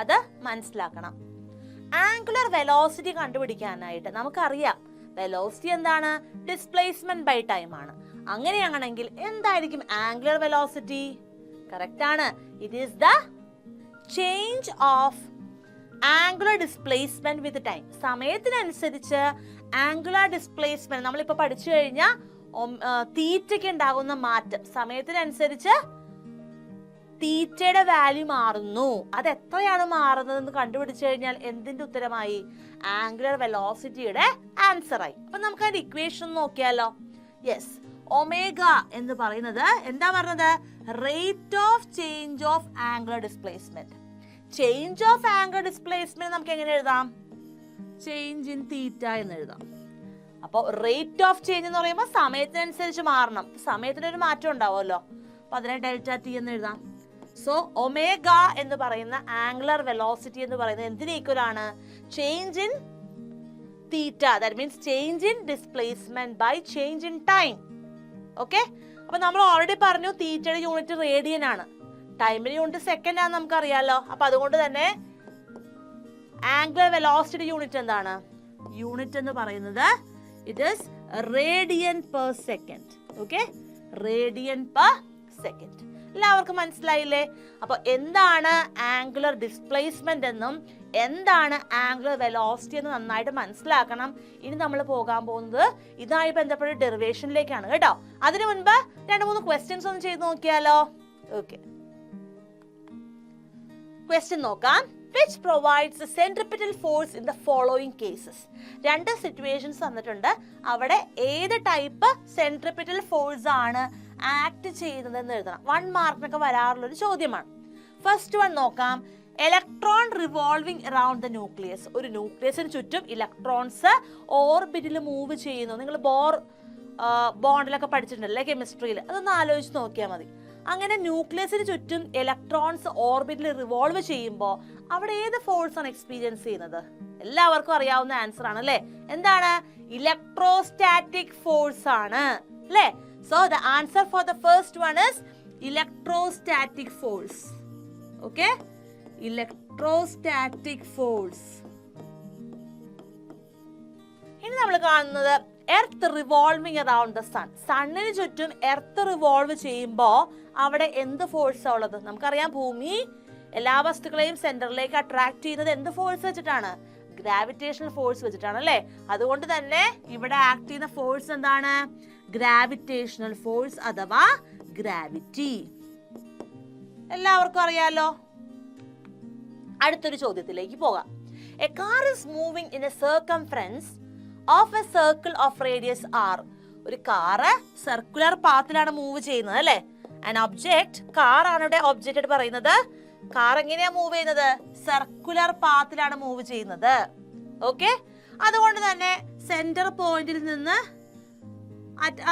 അത് മനസ്സിലാക്കണം. ആംഗുലർ വെലോസിറ്റി കണ്ടുപിടിക്കാനായിട്ട് നമുക്കറിയാം വെലോസിറ്റി എന്താണ്? ഡിസ്പ്ലേസ്മെന്റ് ബൈ ടൈം ആണ്. അങ്ങനെയാണെങ്കിൽ എന്തായിരിക്കും ആംഗുലർ വെലോസിറ്റി? കറക്റ്റ് ആണ്. It is the change of angular displacement with time. സമയത്തിനനുസരിച്ച് ആംഗുലർ ഡിസ്പ്ലേസ്മെന്റ് നമ്മളിപ്പോ പഠിച്ചു കഴിഞ്ഞാൽ തീറ്റയ്ക്ക് ഉണ്ടാകുന്ന മാറ്റം, സമയത്തിനനുസരിച്ച് തീറ്റയുടെ വാല്യൂ മാറുന്നു. അത് എത്രയാണ് മാറുന്നതെന്ന് കണ്ടുപിടിച്ചു കഴിഞ്ഞാൽ എന്തിന്റെ ഉത്തരമായി? ആംഗുലർ വെലോസിറ്റിയുടെ ആൻസർ ആയി. അപ്പൊ നമുക്ക് അതിന്റെ ഇക്വേഷൻ നോക്കിയാലോ? യെസ്, ഒമേഗ എന്ന് പറയുന്നത് എന്താ പറഞ്ഞത്? Rate of change of angular displacement. Change of angular displacement നമുക്ക് എങ്ങനെ എഴുതാം? ചേഞ്ച് ഇൻ തീറ്റ എന്ന് എഴുതാം. അപ്പോൾ റേറ്റ് ഓഫ് ചേഞ്ച് എന്ന് പറയുമ്പോൾ സമയത്തിനനുസരിച്ച് മാറണം. സമയത്തിന് ഒരു മാറ്റം ഉണ്ടാവുമല്ലോ, അപ്പൊ അതിനെ ഡെൽറ്റ ടി എന്ന് എഴുതാം. സോ ഒമേഗ എന്ന് പറയുന്ന ആംഗുലർ വെലോസിറ്റി എന്ന് പറയുന്നത് എന്തിന് ഈക്വൽ ആണ്? Change in theta, that means change in displacement by change in time. Okay, അപ്പൊ നമ്മൾ ഓൾറെഡി പറഞ്ഞു തീറ്റയുടെ യൂണിറ്റ് റേഡിയൻ ആണ്, ടൈമിന്റെ യൂണിറ്റ് സെക്കൻഡ് ആണെന്ന് നമുക്കറിയാലോ. അപ്പൊ അതുകൊണ്ട് തന്നെ ആംഗുലർ വെലോസിറ്റി യൂണിറ്റ് എന്താണ്? യൂണിറ്റ് എന്ന് പറയുന്നത് it is radian per second. Okay, radian per second. എല്ലാവർക്കും മനസ്സിലായില്ലേ? അപ്പൊ എന്താണ് ആംഗുലർ ഡിസ്പ്ലേസ്മെന്റ് എന്നും എന്താണ് ആംഗുലർ വെലോസിറ്റി എന്ന് നന്നായിട്ട് മനസ്സിലാക്കണം. ഇനി നമ്മൾ പോകാൻ പോകുന്നത് ഇതായി ബന്ധപ്പെട്ട ഡെറിവേഷനിലേക്കാണ് കേട്ടോ. അതിനു മുൻപ് 2-3 ക്വസ്റ്റ്യൻസ് ഒന്ന് ചെയ്ത് നോക്കിയാലോ? ഓക്കെ, ക്വസ്റ്റ്യൻ നോക്കാം. Which provides the centripetal force in the following cases? 2 situations തന്നിട്ടുണ്ട്. അവിടെ ഏത് ടൈപ്പ് സെൻട്രിപിറ്റൽ ഫോഴ്സ് ആണ് ആക്ട് ചെയ്യുന്നത് എന്ന് എഴുതണം. 1 മാർക്കിനൊക്കെ വരാറുള്ള ഒരു ചോദ്യമാണ്. ഫസ്റ്റ് വൺ നോക്കാം. Electron revolving around the nucleus. ഒരു ന്യൂക്ലിയസിന് ചുറ്റും ഇലക്ട്രോൺസ് ഓർബിറ്റിൽ മൂവ് ചെയ്യുന്നു. നിങ്ങൾ ബോണ്ടിലൊക്കെ പഠിച്ചിട്ടുണ്ടല്ലേ കെമിസ്ട്രിയിൽ? അതൊന്ന് ആലോചിച്ച് നോക്കിയാൽ മതി. അങ്ങനെ ന്യൂക്ലിയസിന് ചുറ്റും ഇലക്ട്രോൺസ് ഓർബിറ്റിൽ റിവോൾവ് ചെയ്യുമ്പോൾ അവിടെ ഏത് ഫോഴ്സ് ആണ് എക്സ്പീരിയൻസ് ചെയ്യുന്നത്? എല്ലാവർക്കും അറിയാവുന്ന ആൻസർ ആണ് അല്ലേ? എന്താണ്? ഇലക്ട്രോസ്റ്റാറ്റിക് ഫോഴ്സ് ആണ് അല്ലേ? So the answer for the first one is electrostatic force. Okay, electrostatic force. ഇനി നമ്മൾ കാണുന്നത് earth revolving around the sun. സണ്ണിന് ചുറ്റും എർത്ത് റിവോൾവ് ചെയ്യുമ്പോൾ അവിടെ എന്ത് ഫോഴ്സാണ് ഉള്ളത്? നമുക്കറിയാം ഭൂമി എല്ലാ വസ്തുക്കളെയും സെന്ററിലേക്ക് അട്രാക്ട് ചെയ്യുന്നത് എന്ത് ഫോഴ്സ് വെച്ചിട്ടാണ്? ഗ്രാവിറ്റേഷണൽ ഫോഴ്സ് വെച്ചിട്ടാണ് അല്ലേ? അതുകൊണ്ട് തന്നെ ഇവിടെ ആക്ട് ചെയ്യുന്ന ഫോഴ്സ് എന്താണ്? ഗ്രാവിറ്റേഷണൽ ഫോഴ്സ് അഥവാ ഗ്രാവിറ്റി. എല്ലാവർക്കും അറിയാലോ. അടുത്തൊരു ചോദ്യത്തിലേക്ക് പോകാം. A car is moving in A circumference of A circle of radius r. ഒരു കാറ് സർക്കുലർ പാത്തിലാണ് മൂവ് ചെയ്യുന്നത് അല്ലേ? ആൻ ഒബ്ജക്റ്റ്, കാർ ആണ് ഇവിടെ ഒബ്ജക്റ്റ് ആയിട്ട് പറയുന്നത്. കാർ എങ്ങനെയാ മൂവ് ചെയ്യുന്നത്? സർക്കുലർ പാത്തിലാണ് മൂവ് ചെയ്യുന്നത്. ഓക്കെ, അതുകൊണ്ട് തന്നെ സെന്റർ പോയിന്റിൽ നിന്ന്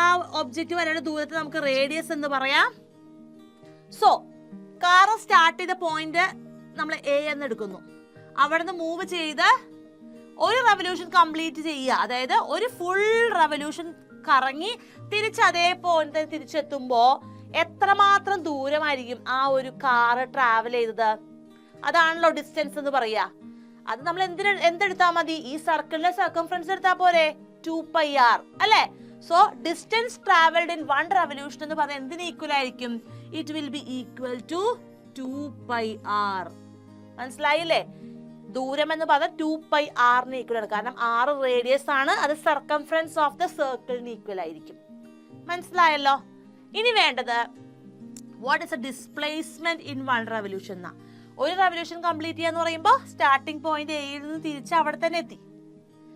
ആ ഒബ്ജക്റ്റ് വരെയുള്ള ദൂരത്തെ നമുക്ക് റേഡിയസ് എന്ന് പറയാം. സോ കാർ സ്റ്റാർട്ട് ചെയ്ത പോയിന്റ് നമ്മൾ എ എന്ന് എടുക്കുന്നു. അവിടെ നിന്ന് മൂവ് ചെയ്ത് ഒരു റെവല്യൂഷൻ കംപ്ലീറ്റ് ചെയ്യുക, അതായത് ഒരു ഫുൾ റെവല്യൂഷൻ കറങ്ങി തിരിച്ച് അതേ പോയിന്റ് തിരിച്ചെത്തുമ്പോ എത്രമാത്രം ദൂരമായിരിക്കും ആ ഒരു കാറ് ട്രാവൽ ചെയ്തത്? അതാണല്ലോ ഡിസ്റ്റൻസ് എന്ന് പറയാ. അത് നമ്മൾ എന്തെടുത്താൽ മതി? ഈ സർക്കിളിന്റെ സർക്കംഫറൻസ് എടുത്താൽ പോരെ? 2πr അല്ലെ? So distance travelled in 1 revolution എന്ന് പറഞ്ഞാൽ എന്തിന് ഈക്വൽ ആയിരിക്കും? It will be equal to 2πr. മനസ്സിലായില്ലേ? ദൂരം എന്ന് പറഞ്ഞാൽ 2πr ഈക്വൽ ആണ്. കാരണം r റേഡിയസ് ആണ്, അത് സർക്കംഫറൻസ് ഓഫ് ദ സർക്കിളിന് ഈക്വൽ ആയിരിക്കും. മനസ്സിലായല്ലോ? ഇനി വേണ്ടത് what is A displacement in one revolution എന്നാ. ഒരു റെവല്യൂഷൻ കംപ്ലീറ്റ് ചെയ്യാന്ന് പറയുമ്പോൾ സ്റ്റാർട്ടിംഗ് പോയിന്റ് എയിൽ നിന്ന് തിരിച്ച് അവിടെ തന്നെ എത്തി.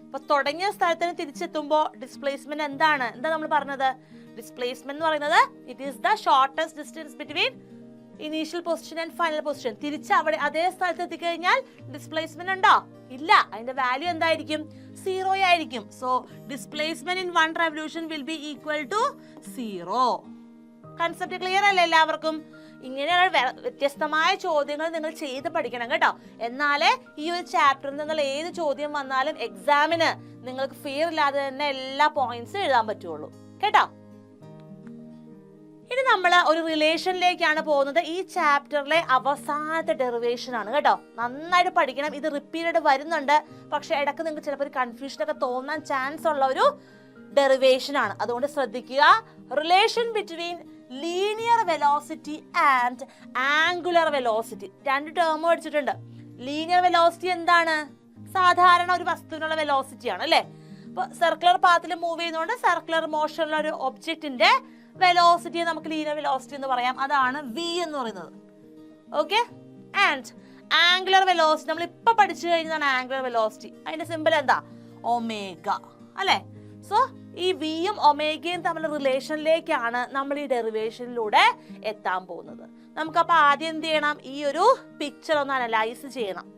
അപ്പൊ തുടങ്ങിയ സ്ഥലത്തിന് തിരിച്ചെത്തുമ്പോൾ ഡിസ്പ്ലേസ്മെന്റ് എന്താ നമ്മൾ പറഞ്ഞത്? ഡിസ്പ്ലേസ്മെന്റ് എന്ന് പറയുന്നത് it is the shortest distance between initial position and final position. തിരിച്ച് അവിടെ അതേ സ്ഥലത്ത് എത്തിക്കഴിഞ്ഞാൽ ഡിസ്പ്ലേസ്മെന്റ് ഉണ്ടോ? ഇല്ല. അതിന്റെ വാല്യൂ എന്തായിരിക്കും? 0 ആയിരിക്കും. So displacement in one revolution will be equal to 0. Concept clear അല്ലേ എല്ലാവർക്കും? ഇങ്ങനെയുള്ള വ്യത്യസ്തമായ ചോദ്യങ്ങൾ നിങ്ങൾ ചെയ്ത് പഠിക്കണം കേട്ടോ. എന്നാലേ ഈ ഒരു ചാപ്റ്ററിൽ നിന്നുള്ള ഏത് ചോദ്യം വന്നാലും എക്സാമിന് നിങ്ങൾക്ക് ഫിയർ ഇല്ലാതെ തന്നെ എല്ലാ പോയിന്റ്സും എഴുതാൻ പറ്റുള്ളൂ കേട്ടോ. ഇനി നമ്മൾ ഒരു റിലേഷനിലേക്കാണ് പോകുന്നത്. ഈ ചാപ്റ്ററിലെ അവസാനത്തെ ഡെറിവേഷൻ ആണ് കേട്ടോ. നന്നായിട്ട് പഠിക്കണം. ഇത് റിപ്പീറ്റഡ് വരുന്നുണ്ട്. പക്ഷെ ഇടയ്ക്ക് നിങ്ങൾക്ക് ചിലപ്പോൾ ഒരു കൺഫ്യൂഷൻ ഒക്കെ തോന്നാൻ ചാൻസ് ഉള്ള ഒരു ഡെറിവേഷൻ ആണ്. അതുകൊണ്ട് ശ്രദ്ധിക്കുക. Relation between linear velocity and angular velocity. 2 term പഠിച്ചിട്ടുണ്ട്. ലീനിയർ വെലോസിറ്റി എന്താണ്? സാധാരണ ഒരു വസ്തുവിനുള്ള വെലോസിറ്റി ആണ് അല്ലേ. അപ്പൊ സർക്കുലർ പാത്തിൽ മൂവ് ചെയ്യുന്നതുകൊണ്ട് സർക്കുലർ മോഷനുള്ള ഒരു ഒബ്ജക്റ്റിന്റെ വെലോസിറ്റിയെ നമുക്ക് ലീനിയർ വെലോസിറ്റി എന്ന് പറയാം. അതാണ് v എന്ന് പറയുന്നത്. ഓക്കെ. ആൻഡ് ആംഗുലർ വെലോസിറ്റി നമ്മൾ ഇപ്പൊ പഠിച്ചു കഴിഞ്ഞതാണ് ആംഗുലർ വെലോസിറ്റി. അതിന്റെ സിമ്പിൾ എന്താ? ഒമേഗ അല്ലെ. സോ ഈ വിയും ഒമേഗയും തമ്മിലുള്ള റിലേഷനിലേക്കാണ് നമ്മൾ ഈ ഡെറിവേഷനിലൂടെ എത്താൻ പോകുന്നത്. നമുക്കപ്പോൾ ആദ്യം എന്ത് ചെയ്യണം? ഈ ഒരു പിക്ചർ ഒന്ന് അനലൈസ് ചെയ്യണം.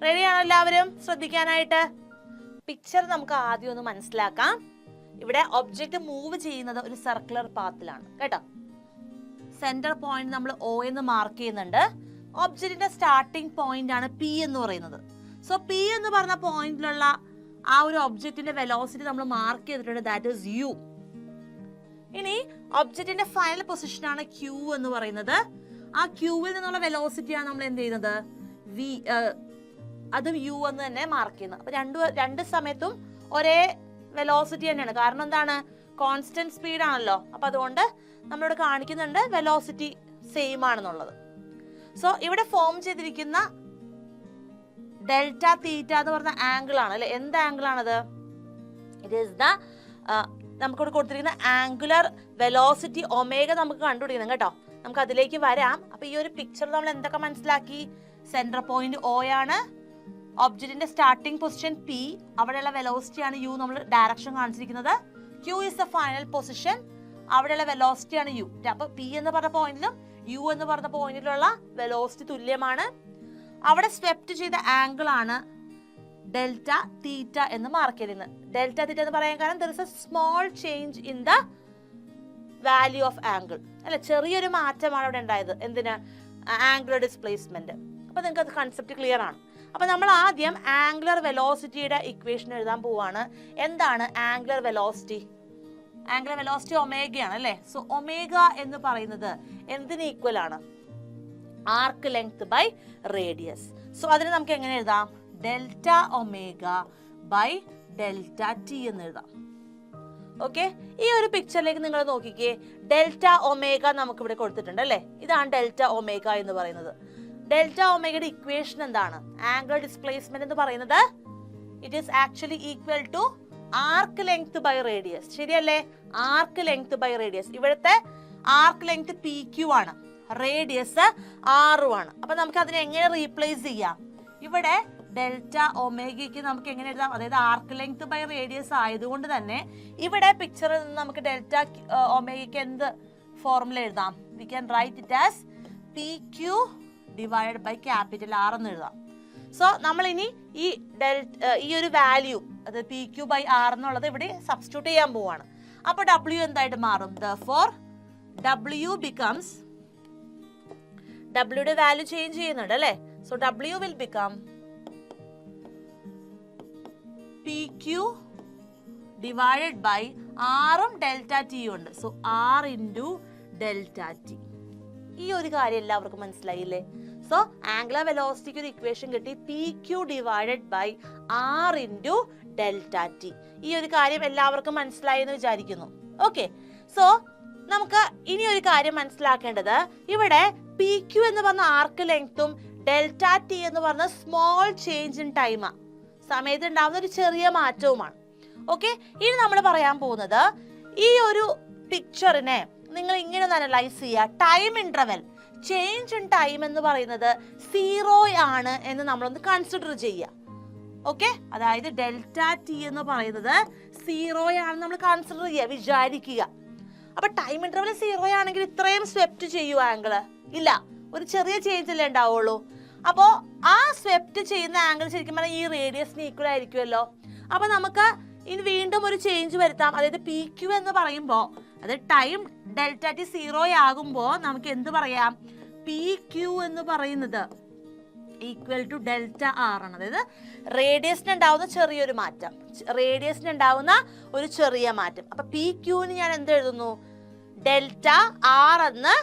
റെഡിയാണോ എല്ലാവരും ശ്രദ്ധിക്കാനായിട്ട്? പിക്ചർ നമുക്ക് ആദ്യം ഒന്ന് മനസ്സിലാക്കാം. ഇവിടെ ഒബ്ജക്റ്റ് മൂവ് ചെയ്യുന്നത് ഒരു സർക്കുലർ പാത്തിലാണ് കേട്ടോ. സെന്റർ പോയിന്റ് നമ്മൾ O എന്ന് മാർക്ക് ചെയ്യുന്നുണ്ട്. ഒബ്ജക്റ്റിന്റെ സ്റ്റാർട്ടിംഗ് പോയിന്റ് ആണ് P എന്ന് പറയുന്നത്. സോ P എന്ന് പറഞ്ഞ പോയിന്റിലുള്ള ആ ഒരു ഒബ്ജക്റ്റിന്റെ വെലോസിറ്റി നമ്മൾ മാർക്ക് ചെയ്തിട്ടുണ്ട്. That is u. ഇനി ഒബ്ജക്റ്റിന്റെ ഫൈനൽ പൊസിഷൻ ആണ് Q എന്ന് പറയുന്നത്. ആ ക്യൂവിൽ നിന്നുള്ള വെലോസിറ്റിയാണ് നമ്മൾ എന്ത് ചെയ്യുന്നത്? v. അതും u എന്ന് തന്നെ മാർക്ക് ചെയ്യുന്നത്. അപ്പൊ രണ്ട് സമയത്തും ഒരേ വെലോസിറ്റി തന്നെയാണ്. കാരണം എന്താണ്? കോൺസ്റ്റന്റ് സ്പീഡ് ആണല്ലോ. അപ്പൊ അതുകൊണ്ട് നമ്മളിവിടെ കാണിക്കുന്നുണ്ട് വെലോസിറ്റി സെയിം ആണെന്നുള്ളത്. സോ ഇവിടെ ഫോം ചെയ്തിരിക്കുന്ന ഡെൽറ്റ തീറ്റ എന്ന് പറഞ്ഞ ആംഗിൾ ആണ് അല്ലെ. എന്ത് ആംഗിൾ ആണത്? ഇറ്റ് ഈസ് ദ നമുക്കിവിടെ കൊടുത്തിരിക്കുന്ന ആംഗുലർ വെലോസിറ്റി ഒമേഗ നമുക്ക് കണ്ടുപിടിക്കണം കേട്ടോ. നമുക്ക് അതിലേക്ക് വരാം. അപ്പൊ ഈ ഒരു പിക്ചർ നമ്മൾ എന്തൊക്കെ മനസ്സിലാക്കി? സെന്റർ പോയിന്റ് O ആണ്. ഒബ്ജക്റ്റിന്റെ സ്റ്റാർട്ടിംഗ് പൊസിഷൻ P, അവിടെയുള്ള വെലോസിറ്റി ആണ് u. നമ്മൾ ഡയറക്ഷൻ കാണിച്ചിരിക്കുന്നത്. Q is the final position, അവിടെയുള്ള വെലോസിറ്റി ആണ് u. അപ്പൊ P എന്ന് പറഞ്ഞ പോയിന്റിലും u എന്ന് പറഞ്ഞ പോയിന്റിലുള്ള വെലോസിറ്റി തുല്യമാണ്. അവിടെ സ്വെപ്റ്റ് ചെയ്ത ആംഗിൾ ആണ് ഡെൽറ്റ തീറ്റ എന്ന് മാർക്ക് ചെയ്യുന്നത്. ഡെൽറ്റ തീറ്റ എന്ന് പറയാൻ കാരണം there is a small change in the value of angle അല്ലെ. ചെറിയൊരു മാറ്റമാണ് അവിടെ ഉണ്ടായത്. എന്തിന്? Angular displacement. അപ്പൊ നിങ്ങൾക്ക് അത് കൺസെപ്റ്റ് ക്ലിയർ ആണ്. അപ്പൊ നമ്മൾ ആദ്യം ആംഗുലർ വെലോസിറ്റിയുടെ ഇക്വേഷൻ എഴുതാൻ പോവാണ്. എന്താണ് ആംഗുലർ വെലോസിറ്റി? ആംഗുലർ വെലോസിറ്റി ഒമേഗയാണ് അല്ലെ. സോ ഒമേഗ എന്ന് പറയുന്നത് എന്തിന് ഈക്വൽ ആണ്? Arc length by radius. So അതിന് നമുക്ക് എങ്ങനെ എഴുതാം? Delta omega by delta t എന്ന് എഴുതാം. ഓക്കെ. ഈ ഒരു പിക്ചറിലേക്ക് നിങ്ങൾ നോക്കിക്കേ. ഡെൽറ്റ ഒമേഗ നമുക്ക് ഇവിടെ കൊടുത്തിട്ടുണ്ട് അല്ലെ. ഇതാണ് ഡെൽറ്റ ഒമേഗ എന്ന് പറയുന്നത്. ഡെൽറ്റ ഒമേഗയുടെ ഇക്വേഷൻ എന്താണ്? ആംഗുലർ ഡിസ്പ്ലേസ്മെന്റ് എന്ന് പറയുന്നത് it is actually equal to arc length by radius. ശരിയല്ലേ? Arc length by radius. ഇവിടുത്തെ ആർക്ക് ലെങ്ത് PQ ആണ്, റേഡിയസ് R ആണ്. അപ്പൊ നമുക്ക് അതിനെ എങ്ങനെ റീപ്ലേസ് ചെയ്യാം? ഇവിടെ ഡെൽറ്റ ഒമേഗയ്ക്ക് നമുക്ക് എങ്ങനെ എഴുതാം? അതായത് ആർക്ക് ലെങ്ത് ബൈ റേഡിയസ് ആയതുകൊണ്ട് തന്നെ ഇവിടെ പിക്ചറിൽ നിന്ന് നമുക്ക് ഡെൽറ്റ ഒമേഗയ്ക്ക് എന്ത് ഫോർമുല എഴുതാം? We can write it as PQ divided by capital R എന്ന് എഴുതാം. സോ നമ്മൾ ഇനി ഈ ഒരു വാല്യൂ അത് PQ ബൈ R എന്നുള്ളത് ഇവിടെ സബ്സ്റ്റിറ്റ്യൂട്ട് ചെയ്യാൻ പോവാണ്. അപ്പൊ W എന്തായിട്ട് മാറും? Therefore W becomes, W യുടെ വാല്യൂ ചേഞ്ച് ചെയ്യുന്നുണ്ട് അല്ലേ. So W will become PQ divided by R-ഉം ഡെൽറ്റ ടിയും ഉണ്ട്. So R into delta t. ഈ ഒരു കാര്യം എല്ലാവർക്കും മനസ്സിലായില്ലേ? സോ ആംഗുലർ വെലോസിറ്റിക്ക് ഒരു ഇക്വേഷൻ കിട്ടി, PQ divided by R into delta t. ഈ ഒരു കാര്യം എല്ലാവർക്കും മനസ്സിലായി എന്ന് വിചാരിക്കുന്നു. ഓക്കെ. സോ നമുക്ക് ഇനി ഒരു കാര്യം മനസ്സിലാക്കേണ്ടത്, ഇവിടെ PQ എന്ന് പറഞ്ഞ ആർക്ക് ലെങ്ത്തും ഡെൽറ്റ ടി എന്ന് പറഞ്ഞ സ്മോൾ ചേഞ്ച് ഇൻ ടൈം, സമയത്ത് ഉണ്ടാവുന്ന ഒരു ചെറിയ മാറ്റവുമാണ്. ഓക്കെ. ഇനി നമ്മൾ പറയാൻ പോകുന്നത് ഈ ഒരു പിക്ചറിനെ നിങ്ങൾ ഇങ്ങനെ ഒന്ന് അനലൈസ് ചെയ്യുക. Time interval change in time എന്ന് പറയുന്നത് 0 ആണ് എന്ന് നമ്മളൊന്ന് കൺസിഡർ ചെയ്യുക. ഓക്കെ, അതായത് ഡെൽറ്റ ടി എന്ന് പറയുന്നത് 0 ആണെന്ന് നമ്മൾ കൺസിഡർ ചെയ്യുക, വിചാരിക്കുക. അപ്പൊ ടൈം ഇന്റർവെൽ 0 ആണെങ്കിൽ ഇത്രയും സ്വെപ്റ്റ് ചെയ്യൂ ആംഗിള്? ഇല്ല, ഒരു ചെറിയ ചേഞ്ച് അല്ലേ ഉണ്ടാവുള്ളൂ. അപ്പോൾ ആ സ്വെപ്റ്റ് ചെയ്യുന്ന ആംഗിൾ ശരിക്കും പറഞ്ഞാൽ ഈ റേഡിയസിന് ഈക്വൽ ആയിരിക്കുമല്ലോ. അപ്പൊ നമുക്ക് ഇനി വീണ്ടും ഒരു ചേഞ്ച് വരുത്താം. അതായത് പി ക്യു എന്ന് പറയുമ്പോൾ, അത് ടൈം ഡെൽറ്റ ടി 0 ആകുമ്പോൾ നമുക്ക് എന്ത് പറയാം? പി ക്യു എന്ന് പറയുന്നത് ഈക്വൽ ടു ഡെൽറ്റ ആർ ആണ്. അതായത് റേഡിയസിന് ഉണ്ടാവുന്ന ചെറിയൊരു മാറ്റം, റേഡിയസിന് ഉണ്ടാവുന്ന ഒരു ചെറിയ മാറ്റം. അപ്പൊ പി ക്യൂന് ഞാൻ എന്ത് എഴുതുന്നു? ഡെൽറ്റ ആർ എന്ന്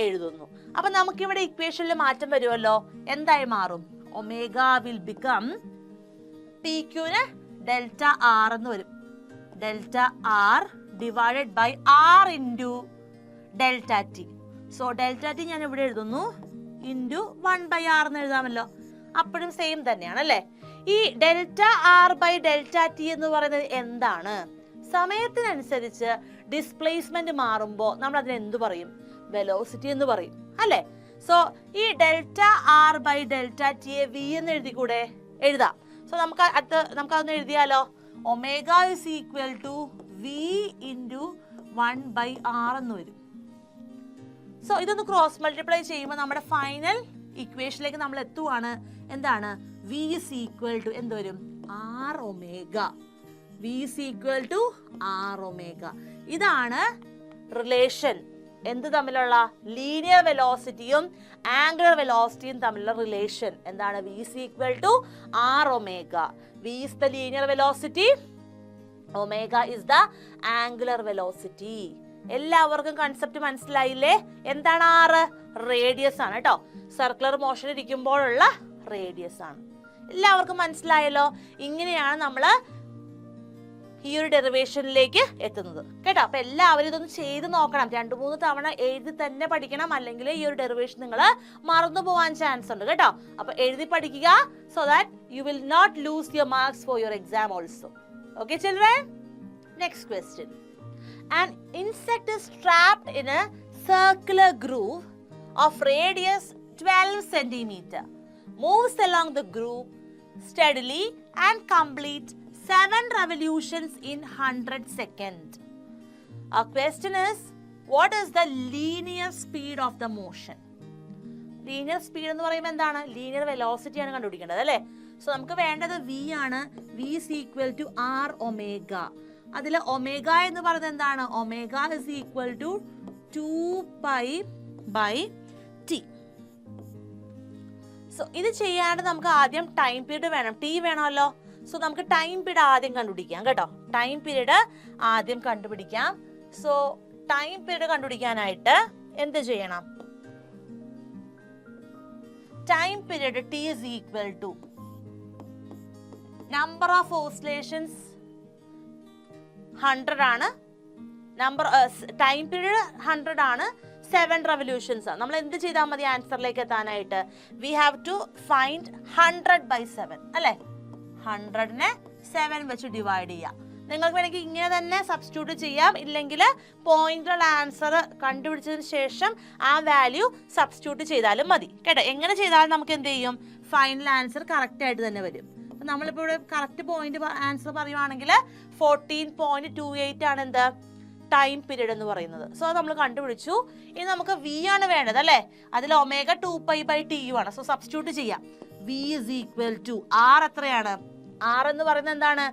എഴുതുന്നു. അപ്പൊ നമുക്കിവിടെ ഇക്വേഷനിൽ മാറ്റം വരുമല്ലോ. എന്തായി മാറും? ഒമേഗ വിൽ ബിക്കം പി ക്യൂന് ഡെൽറ്റ ആർ എന്ന് വരും. Delta r divided by r into delta t. So delta t ഞാൻ ഇവിടെ എഴുതുന്നു ഇൻറ്റു 1/r എന്ന് എഴുതാമല്ലോ. അപ്പോഴും സെയിം തന്നെയാണ് അല്ലേ. ഈ delta r by delta t എന്ന് പറയുന്നത് എന്താണ്? സമയത്തിനനുസരിച്ച് ഡിസ്പ്ലേസ്മെന്റ് മാറുമ്പോൾ നമ്മൾ അതിന് എന്ത് പറയും? വെലോസിറ്റി എന്ന് പറയും അല്ലേ. സോ ഈ ഡെൽറ്റ ആർ ബൈ ഡെൽറ്റ ടിയെ വി എന്ന് എഴുതിക്കൂടെ? എഴുതാം. സോ നമുക്കതൊന്ന് എഴുതിയാലോ. Omega is equal to v into 1/r എന്ന് വരും. സോ ഇതൊന്ന് ക്രോസ് മൾട്ടിപ്ലൈ ചെയ്യുമ്പോൾ നമ്മുടെ ഫൈനൽ ഇക്വേഷനിലേക്ക് നമ്മൾ എത്തുവാണ്. എന്താണ്? വി ഇസ് ഈക്വൽ ടു എന്ത് വരും? R omega. V is equal to r omega. ഇതാണ് റിലേഷൻ. എന്ത് തമ്മിലുള്ള? ലീനിയർ വെലോസിറ്റിയും ആംഗുലർ വെലോസിറ്റിയും തമ്മിലുള്ള റിലേഷൻ എന്താണ്? V is equal to r omega. V is the linear velocity, omega is the angular velocity. എല്ലാവർക്കും കൺസെപ്റ്റ് മനസ്സിലായില്ലേ? എന്താണ് ആറ്? റേഡിയസ് ആണ് കേട്ടോ. സർക്കുലർ മോഷൻ ഇരിക്കുമ്പോഴുള്ള റേഡിയസ് ആണ്. എല്ലാവർക്കും മനസ്സിലായല്ലോ. ഇങ്ങനെയാണ് നമ്മൾ ഈ ഒരു ഡെറിവേഷനിലേക്ക് എത്തുന്നത് കേട്ടോ. അപ്പൊ എല്ലാവരും ഇതൊന്ന് ചെയ്ത് നോക്കണം. 2-3 തവണ എഴുതി തന്നെ പഠിക്കണം, അല്ലെങ്കിൽ ഈ ഒരു ഡെറിവേഷൻ നിങ്ങൾ മറന്നു പോവാൻ ചാൻസ് ഉണ്ട് കേട്ടോ. അപ്പൊ എഴുതി പഠിക്കുക, so that you will not lose your marks for your exam also. Okay children, next question. An insect is trapped in a circular groove of radius 12 centimeter, moves along the groove steadily and complete 7 revolutions in 100 seconds. Our question is, what is the linear speed of the motion? Linear speed എന്ന് പറയുമ്പോൾ എന്താണ്? Linear velocity ആണ് കണ്ടുപിടിക്കേണ്ടത് അല്ലേ. So നമുക്ക് വേണ്ടത് v ആണ്. v is equal to r omega. അതിൽ ഒമേഗ എന്ന് പറയുന്നത് എന്താണ്? Omega is equal to 2π/t. So ഇത് ചെയ്യാണ്ട് നമുക്ക് ആദ്യം ടൈം പീരീഡ് വേണം, ടി വേണമല്ലോ. സോ നമുക്ക് ടൈം പീരീഡ് ആദ്യം കണ്ടുപിടിക്കാം കേട്ടോ. ടൈം പീരീഡ് ആദ്യം കണ്ടുപിടിക്കാം. സോ ടൈം പീരീഡ് കണ്ടുപിടിക്കാനായിട്ട് എന്ത് ചെയ്യണം? Time period t is equal to number of oscillations 100 ആണ്. ടൈം പീരീഡ് 100 ആണ്. 7 റെവല്യൂഷൻസ് ആണ്. നമ്മൾ എന്ത് ചെയ്താൽ മതി ആൻസറിലേക്ക് എത്താനായിട്ട്? വി ഹാവ് ടു ഫൈൻഡ് 100/7 അല്ലേ. 100നെ 7 വെച്ച് ഡിവൈഡ് ചെയ്യാം. നിങ്ങൾക്ക് വേണമെങ്കിൽ ഇങ്ങനെ തന്നെ സബ്സ്റ്റിറ്റ്യൂട്ട് ചെയ്യാം, ഇല്ലെങ്കിൽ പോയിന്റുള്ള ആൻസർ കണ്ടുപിടിച്ചതിന് ശേഷം ആ വാല്യൂ സബ്സ്റ്റിറ്റ്യൂട്ട് ചെയ്താലും മതി കേട്ടോ. എങ്ങനെ ചെയ്താലും നമുക്ക് എന്ത് ചെയ്യും? ഫൈനൽ ആൻസർ കറക്റ്റ് ആയിട്ട് തന്നെ വരും. നമ്മളിപ്പോൾ ഇവിടെ കറക്റ്റ് പോയിന്റ് ആൻസർ പറയുവാണെങ്കിൽ 14.28 ആണ് എന്ത് ടൈം പീരീഡ് എന്ന് പറയുന്നത്. സോ അത് നമ്മൾ കണ്ടുപിടിച്ചു. ഇനി നമുക്ക് വി ആണ് വേണ്ടത് അല്ലേ. അതിൽ ഒമേഗ 2π/t ആണ്. സോ സബ്സ്റ്റിറ്റ്യൂട്ട് ചെയ്യാം. V is equal to r എത്രയാണ്? ആർ എന്ന് പറയുന്നത് എന്താണ്?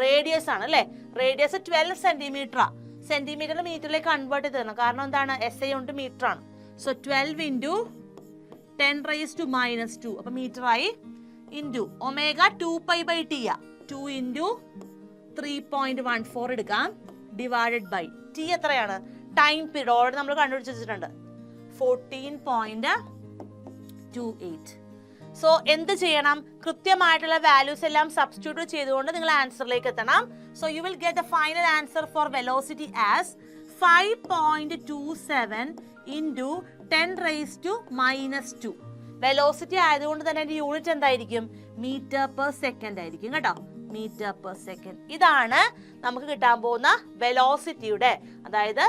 റേഡിയസ് ആണ് അല്ലേ. Radius 12 centimetre. സെന്റിമീറ്റർ മീറ്ററിലേക്ക് കൺവേർട്ട് ചെയ്ത് തരണം, കാരണം എന്താണ്? SI കൊണ്ട് മീറ്റർ ആണ്. സോ 12 × 10⁻². അപ്പൊ മീറ്റർ ആയി. ഇൻറ്റു ഒമേഗ 2π/t 2 × 3.14 എടുക്കാം, ഡിവൈഡഡ് ബൈ ടി എത്രയാണ്? ടൈം പീരീഡ് ഓൾറെഡി നമ്മൾ കണ്ടുപിടിച്ച് വെച്ചിട്ടുണ്ട്, 14.28. സോ എന്ത് ചെയ്യണം? കൃത്യമായിട്ടുള്ള വാല്യൂസ് എല്ലാം സബ്സ്റ്റിറ്റ്യൂട്ട് ചെയ്തുകൊണ്ട് നിങ്ങൾ ആൻസറിലേക്ക് എത്തണം. So you will get the final answer for velocity as 5.27 × 10⁻². Velocity ആയതുകൊണ്ട് തന്നെ അതിന്റെ യൂണിറ്റ് എന്തായിരിക്കും? മീറ്റർ/സെക്കൻഡ് ആയിരിക്കും കേട്ടോ. മീറ്റർ/സെക്കൻഡ്. ഇതാണ് നമുക്ക് കിട്ടാൻ പോകുന്ന വെലോസിറ്റിയുടെ, അതായത്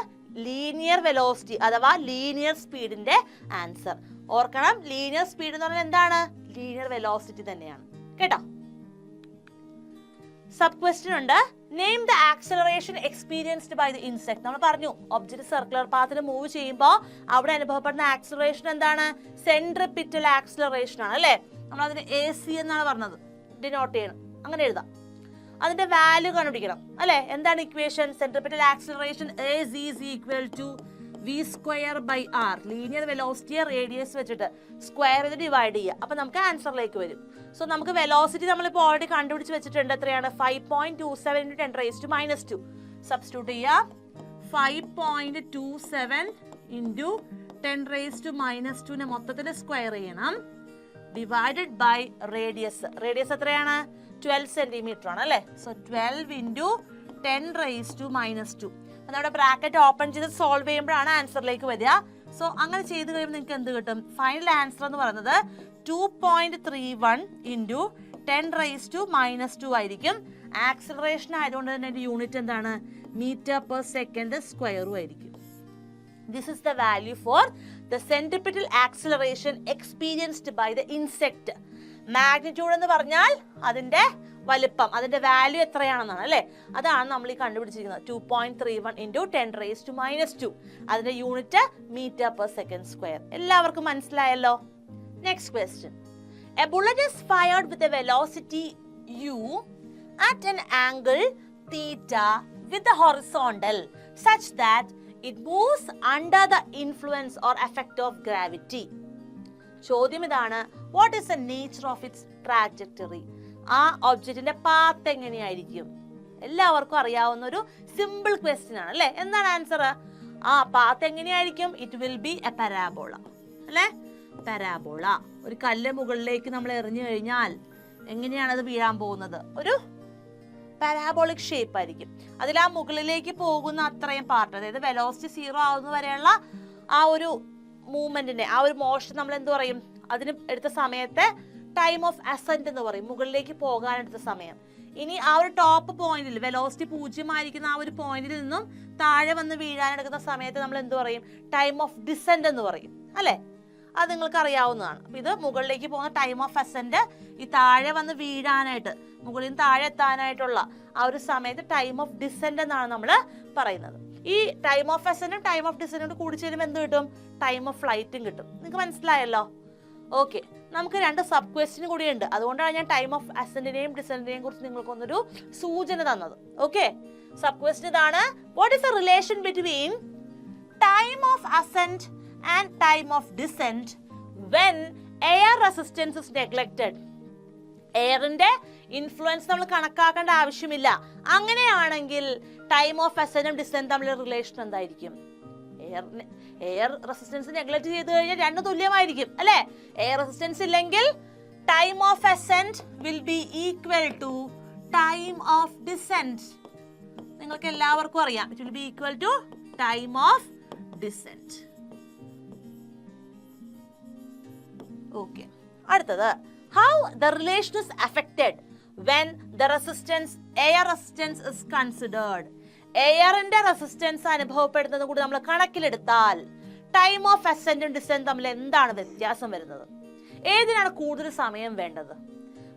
ലീനിയർ വെലോസിറ്റി അഥവാ ലീനിയർ സ്പീഡിന്റെ ആൻസർ. ഓർക്കണം, ലീനിയർ സ്പീഡ് എന്ന് പറഞ്ഞാൽ എന്താണ്? ലീനിയർ വെലോസിറ്റി തന്നെയാണ് കേട്ടോ. സബ് ക്വസ്റ്റ്യൻ ഉണ്ട്, name the acceleration experienced by the insect. നമ്മൾ പറഞ്ഞു ഒബ്ജക്റ്റ് സർക്കുലർ പാത്തിൽ മൂവ് ചെയ്യുമ്പോൾ അവിടെ അനുഭവപ്പെടുന്ന ആക്സലറേഷൻ എന്താണ്? സെൻട്രിപിറ്റൽ ആക്സലറേഷൻ ആണ് അല്ലേ? നമ്മൾ അതിന് AC എന്നാണ് പറഞ്ഞത്, ഡിനോട്ട് ചെയ്യണം, അങ്ങനെ എഴുതാം. അതിന്റെ വാല്യൂ കണ്ടുപിടിക്കണം അല്ലെ? എന്താണ് equation? Centripetal acceleration AZ is equal to v²/r. Linear വെലോസിറ്റിയെ റേഡിയസ് വെച്ചിട്ട് സ്ക്വയർ ചെയ്ത് ഡിവൈഡ് ചെയ്യുക. അപ്പൊ നമുക്ക് ആൻസറിലേക്ക് വരും. സോ നമുക്ക് വെലോസിറ്റി നമ്മളിപ്പോൾ ഓൾറെഡി കണ്ടുപിടിച്ച് വെച്ചിട്ടുണ്ട്. എത്രയാണ്? 5.27 × 10⁻². സബ്സ്റ്റിറ്റ്യൂട്ട് ചെയ്യുക. 5.27 × 10⁻²നെ മൊത്തത്തിൽ സ്ക്വയർ ചെയ്യണം, ഡിവൈഡഡ് ബൈ റേഡിയസ്. റേഡിയസ് എത്രയാണ്? 12 സെന്റിമീറ്റർ ആണ് അല്ലേ? സോ 12 × 10⁻². നമ്മുടെ ബ്രാക്കറ്റ് ഓപ്പൺ ചെയ്ത് സോൾവ് ചെയ്യുമ്പോഴാണ് ആൻസറിലേക്ക് വരിക. സോ അങ്ങനെ ചെയ്ത് കഴിയുമ്പോൾ നിങ്ങൾക്ക് എന്ത് കിട്ടും? ഫൈനൽ ആൻസർ എന്ന് പറയുന്നത് 2.31 × 10⁻² ആയിരിക്കും. ആക്സിലറേഷൻ ആയതുകൊണ്ട് തന്നെ അതിന്റെ യൂണിറ്റ് എന്താണ്? m/s² ആയിരിക്കും. This is the value for the centripetal acceleration experienced by the insect. Magnitude എന്ന് പറഞ്ഞാൽ അതിന്റെ വലിപ്പം, അതിന്റെ വാല്യൂ എത്രയാണെന്നാണ് അല്ലേ? അതാണ് നമ്മൾ ഈ കണ്ടുപിടിച്ചിരിക്കുന്നത്. 2.31 × 10⁻². അതിന്റെ യൂണിറ്റ് m/s². എല്ലാവർക്കും മനസ്സിലായല്ലോ? Next question. A bullet is fired with a velocity u at an angle theta with the horizontal such that it moves under the influence or effect of gravity. ചോദ്യം ഇതാണ്, what is the nature of its trajectory? ആ ഒബ്ജക്റ്റിന്റെ path എങ്ങനെയായിരിക്കും? എല്ലാവർക്കും അറിയാവുന്ന ഒരു simple question ആണ് അല്ലേ? എന്താണ് ആൻസർ? ആ പാത്ത് എങ്ങനെയായിരിക്കും? It will B A parabola അല്ലേ? പരാബോള. ഒരു കല്ല് മുകളിലേക്ക് നമ്മൾ എറിഞ്ഞു കഴിഞ്ഞാൽ എങ്ങനെയാണ് അത് വീഴാൻ പോകുന്നത്? ഒരു പാരാബോളിക് ഷേപ്പ് ആയിരിക്കും. അതിൽ ആ മുകളിലേക്ക് പോകുന്ന അത്രയും പാർട്ട്, അതായത് വെലോസിറ്റി 0 ആവുന്ന വരെയുള്ള ആ ഒരു മൂവ്മെന്റിന്റെ ആ ഒരു മോഷൻ നമ്മൾ എന്ത് പറയും? അതിന് എടുത്ത സമയത്തെ ടൈം ഓഫ് അസെന്റ് എന്ന് പറയും, മുകളിലേക്ക് പോകാൻ എടുത്ത സമയം. ഇനി ആ ഒരു ടോപ്പ് പോയിന്റിൽ വെലോസിറ്റി 0 ആയിരിക്കുന്ന ആ ഒരു പോയിന്റിൽ നിന്നും താഴെ വന്ന് വീഴാൻ എടുക്കുന്ന സമയത്ത് നമ്മൾ എന്ത് പറയും? ടൈം ഓഫ് ഡിസെന്റ് എന്ന് പറയും അല്ലെ? അത് നിങ്ങൾക്ക് അറിയാവുന്നതാണ്. അപ്പൊ ഇത് മുകളിലേക്ക് പോകുന്ന ടൈം ഓഫ് അസെന്റ്, ഈ താഴെ വന്ന് വീഴാനായിട്ട്, മുകളിൽ നിന്ന് താഴെ എത്താനായിട്ടുള്ള ആ ഒരു സമയത്ത് ടൈം ഓഫ് ഡിസെന്റ് എന്നാണ് നമ്മൾ പറയുന്നത്. ഈ ടൈം ഓഫ് അസെന്റും ടൈം ഓഫ് ഡിസെന്റും കൂടി ചേരുമ്പോൾ എന്ത് കിട്ടും? ടൈം ഓഫ് ഫ്ലൈറ്റും കിട്ടും. നിങ്ങൾക്ക് മനസ്സിലായല്ലോ? ഓക്കെ, നമുക്ക് 2 സബ് ക്വസ്റ്റ്യൻ കൂടി ഉണ്ട്. അതുകൊണ്ടാണ് ഞാൻ ടൈം ഓഫ് അസെന്റിനെയും ഡിസെന്റിനെയും കുറിച്ച് നിങ്ങൾക്കൊന്നൊരു സൂചന തന്നത്. ഓക്കെ, സബ് ക്വസ്റ്റ്യൻ ഇതാണ്, what is the relation between time of ascent and time of descent when air resistance is neglected? എയറിന്റെ ഇൻഫ്ലുവൻസ് നമ്മൾ കണക്കാക്കേണ്ട ആവശ്യമില്ല. അങ്ങനെയാണെങ്കിൽ ടൈം ഓഫ് അസെന്റും ഡിസെന്റും തമ്മിലുള്ള റിലേഷൻ എന്തായിരിക്കും? എയർ റെസിസ്റ്റൻസ് നെഗ്ലക്ട് ചെയ്ത് കഴിഞ്ഞാൽ രണ്ടും തുല്യമായിരിക്കും അല്ലെ? എയർ റെസിസ്റ്റൻസ് ഇല്ലെങ്കിൽ time of ascent will be equal to time of descent. നിങ്ങൾക്ക് എല്ലാവർക്കും അറിയാം, it will be equal to time of descent. Okay, അടുത്തത്, how the relation is affected when the resistance, air resistance is considered. എയറിന്റെ resistance അനുഭവപ്പെടുന്നത് കൂടി നമ്മൾ കണക്കിലെടുത്താൽ time of അസെന്റും ഡിസെന്റും തമ്മിൽ എന്താണ് വ്യത്യാസം വരുന്നത്? ഏതിനാണ് കൂടുതൽ സമയം വേണ്ടത്?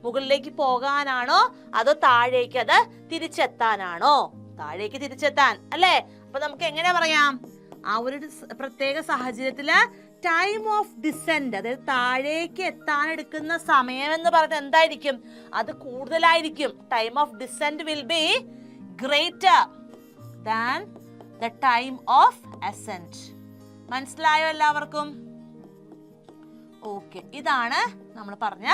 മുകളിലേക്ക് പോകാനാണോ അതോ താഴേക്ക് അത് തിരിച്ചെത്താനാണോ? താഴേക്ക് തിരിച്ചെത്താൻ അല്ലേ? അപ്പൊ നമുക്ക് എങ്ങനെ പറയാം? ആ ഒരു പ്രത്യേക സാഹചര്യത്തില് ടൈം ഓഫ് ഡിസെന്റ്, അതായത് താഴേക്ക് എത്താൻ എടുക്കുന്ന സമയം എന്ന് പറയുന്നത് എന്തായിരിക്കും? അത് കൂടുതലായിരിക്കും. Time of descent will be greater than the time of assent. മനസ്സിലായോ എല്ലാവർക്കും? ഓക്കെ, ഇതാണ് നമ്മൾ പറഞ്ഞ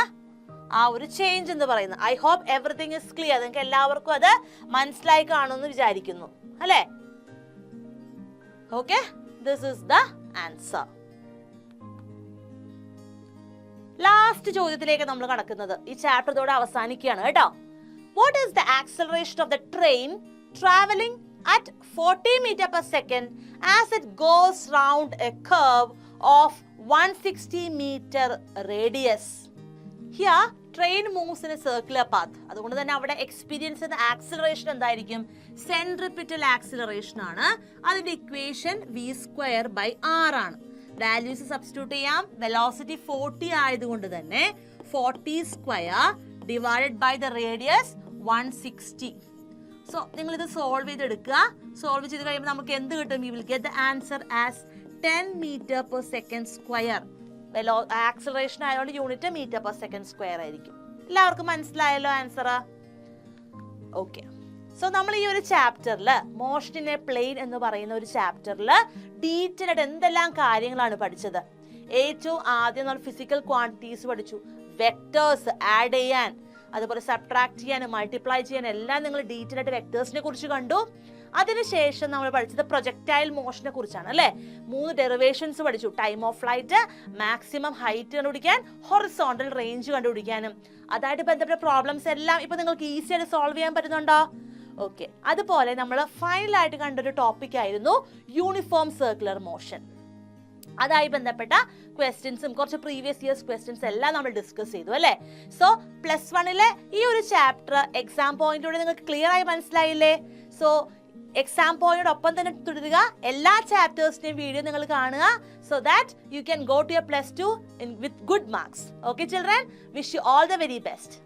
ആ ഒരു ചേഞ്ച് എന്ന് പറയുന്നത്. I hope everything is clear. നിങ്ങൾക്ക് എല്ലാവർക്കും അത് മനസ്സിലായി കാണുമെന്ന് വിചാരിക്കുന്നു അല്ലേ? Okay, this is the answer. Last ചോദ്യത്തിലേക്ക് നമ്മൾ കടക്കുന്നത്. ഈ ചാപ്റ്റർ ഇതോടെ അവസാനിക്കുകയാണ് കേട്ടോ. What is the acceleration of the train travelling at 40 meters per second as it goes round a curve of 160 meter radius? Here train moves in a circular path. അതുകൊണ്ട് തന്നെ അവിടെ എക്സ്പീരിയൻസ് ചെയ്യുന്ന ആക്സിലറേഷൻ എന്തായിരിക്കും? Centripetal acceleration ആണ്. അതിന്റെ equation v²/r ആണ്. Values substitute ചെയ്യാം. Velocity 40 ആയതുകൊണ്ട് തന്നെ 40² divided by the radius 160. So നിങ്ങൾ ഇത് സോൾവ് ചെയ്തെടുക്കുക. സോൾവ് ചെയ്ത് കഴിയുമ്പോൾ നമുക്ക് എന്ത് കിട്ടും? V will get the answer as 10 m/s². Acceleration ആയതുകൊണ്ട് യൂണിറ്റ് m/s² ആയിരിക്കും. എല്ലാവർക്കും മനസ്സിലായല്ലോ ആൻസർ? ഓക്കെ. സോ നമ്മൾ ഈ ഒരു ചാപ്റ്ററിൽ മോഷൻ ഇൻ എ പ്ലെയിൻ എന്ന് പറയുന്ന ഒരു ചാപ്റ്ററിൽ ഡീറ്റെയിൽ ആയിട്ട് എന്തെല്ലാം കാര്യങ്ങളാണ് പഠിച്ചത്? ഏറ്റവും ആദ്യം നമ്മൾ ഫിസിക്കൽ ക്വാണ്ടിറ്റീസ് പഠിച്ചു. വെക്ടേഴ്സ് ആഡ് ചെയ്യാൻ, അതുപോലെ സബ്ട്രാക്ട് ചെയ്യാൻ, മൾട്ടിപ്ലൈ ചെയ്യാൻ എല്ലാം നിങ്ങൾ ഡീറ്റെയിൽ ആയിട്ട് വെക്ടേഴ്സിനെ കുറിച്ച് കണ്ടു. അതിനുശേഷം നമ്മൾ പഠിച്ചത് പ്രൊജക്ടൈൽ മോഷനെ കുറിച്ചാണ് അല്ലേ? 3 ഡെറിവേഷൻസ് പഠിച്ചു. Time of flight, maximum height കണ്ടുപിടിക്കാൻ, ഹൊറിസോണ്ടൽ റേഞ്ച് കണ്ടുപിടിക്കാനും. അതായിട്ട് ബന്ധപ്പെട്ട പ്രോബ്ലംസ് എല്ലാം ഇപ്പൊ നിങ്ങൾക്ക് ഈസി ആയിട്ട് സോൾവ് ചെയ്യാൻ പറ്റുന്നുണ്ടോ? ഓക്കെ. അതുപോലെ നമ്മൾ ഫൈനലായിട്ട് കണ്ടൊരു ടോപ്പിക് ആയിരുന്നു യൂണിഫോം സർക്കുലർ മോഷൻ. അതുമായി ബന്ധപ്പെട്ട ക്വസ്റ്റ്യൻസും കുറച്ച് പ്രീവിയസ് ഇയേഴ്സ് ക്വസ്റ്റ്യൻസ് എല്ലാം നമ്മൾ ഡിസ്കസ് ചെയ്തു അല്ലേ? സോ +1 ഈ ഒരു ചാപ്റ്റർ എക്സാം പോയിന്റിലൂടെ നിങ്ങൾക്ക് ക്ലിയർ ആയി മനസ്സിലായില്ലേ? സോ എക്സാം പോയിന്റോടൊപ്പം തന്നെ തുടരുക. എല്ലാ ചാപ്റ്റേഴ്സിന്റെയും വീഡിയോ നിങ്ങൾ കാണുക. So that you can go to your +2 with good marks. Okay children, wish you all the very best.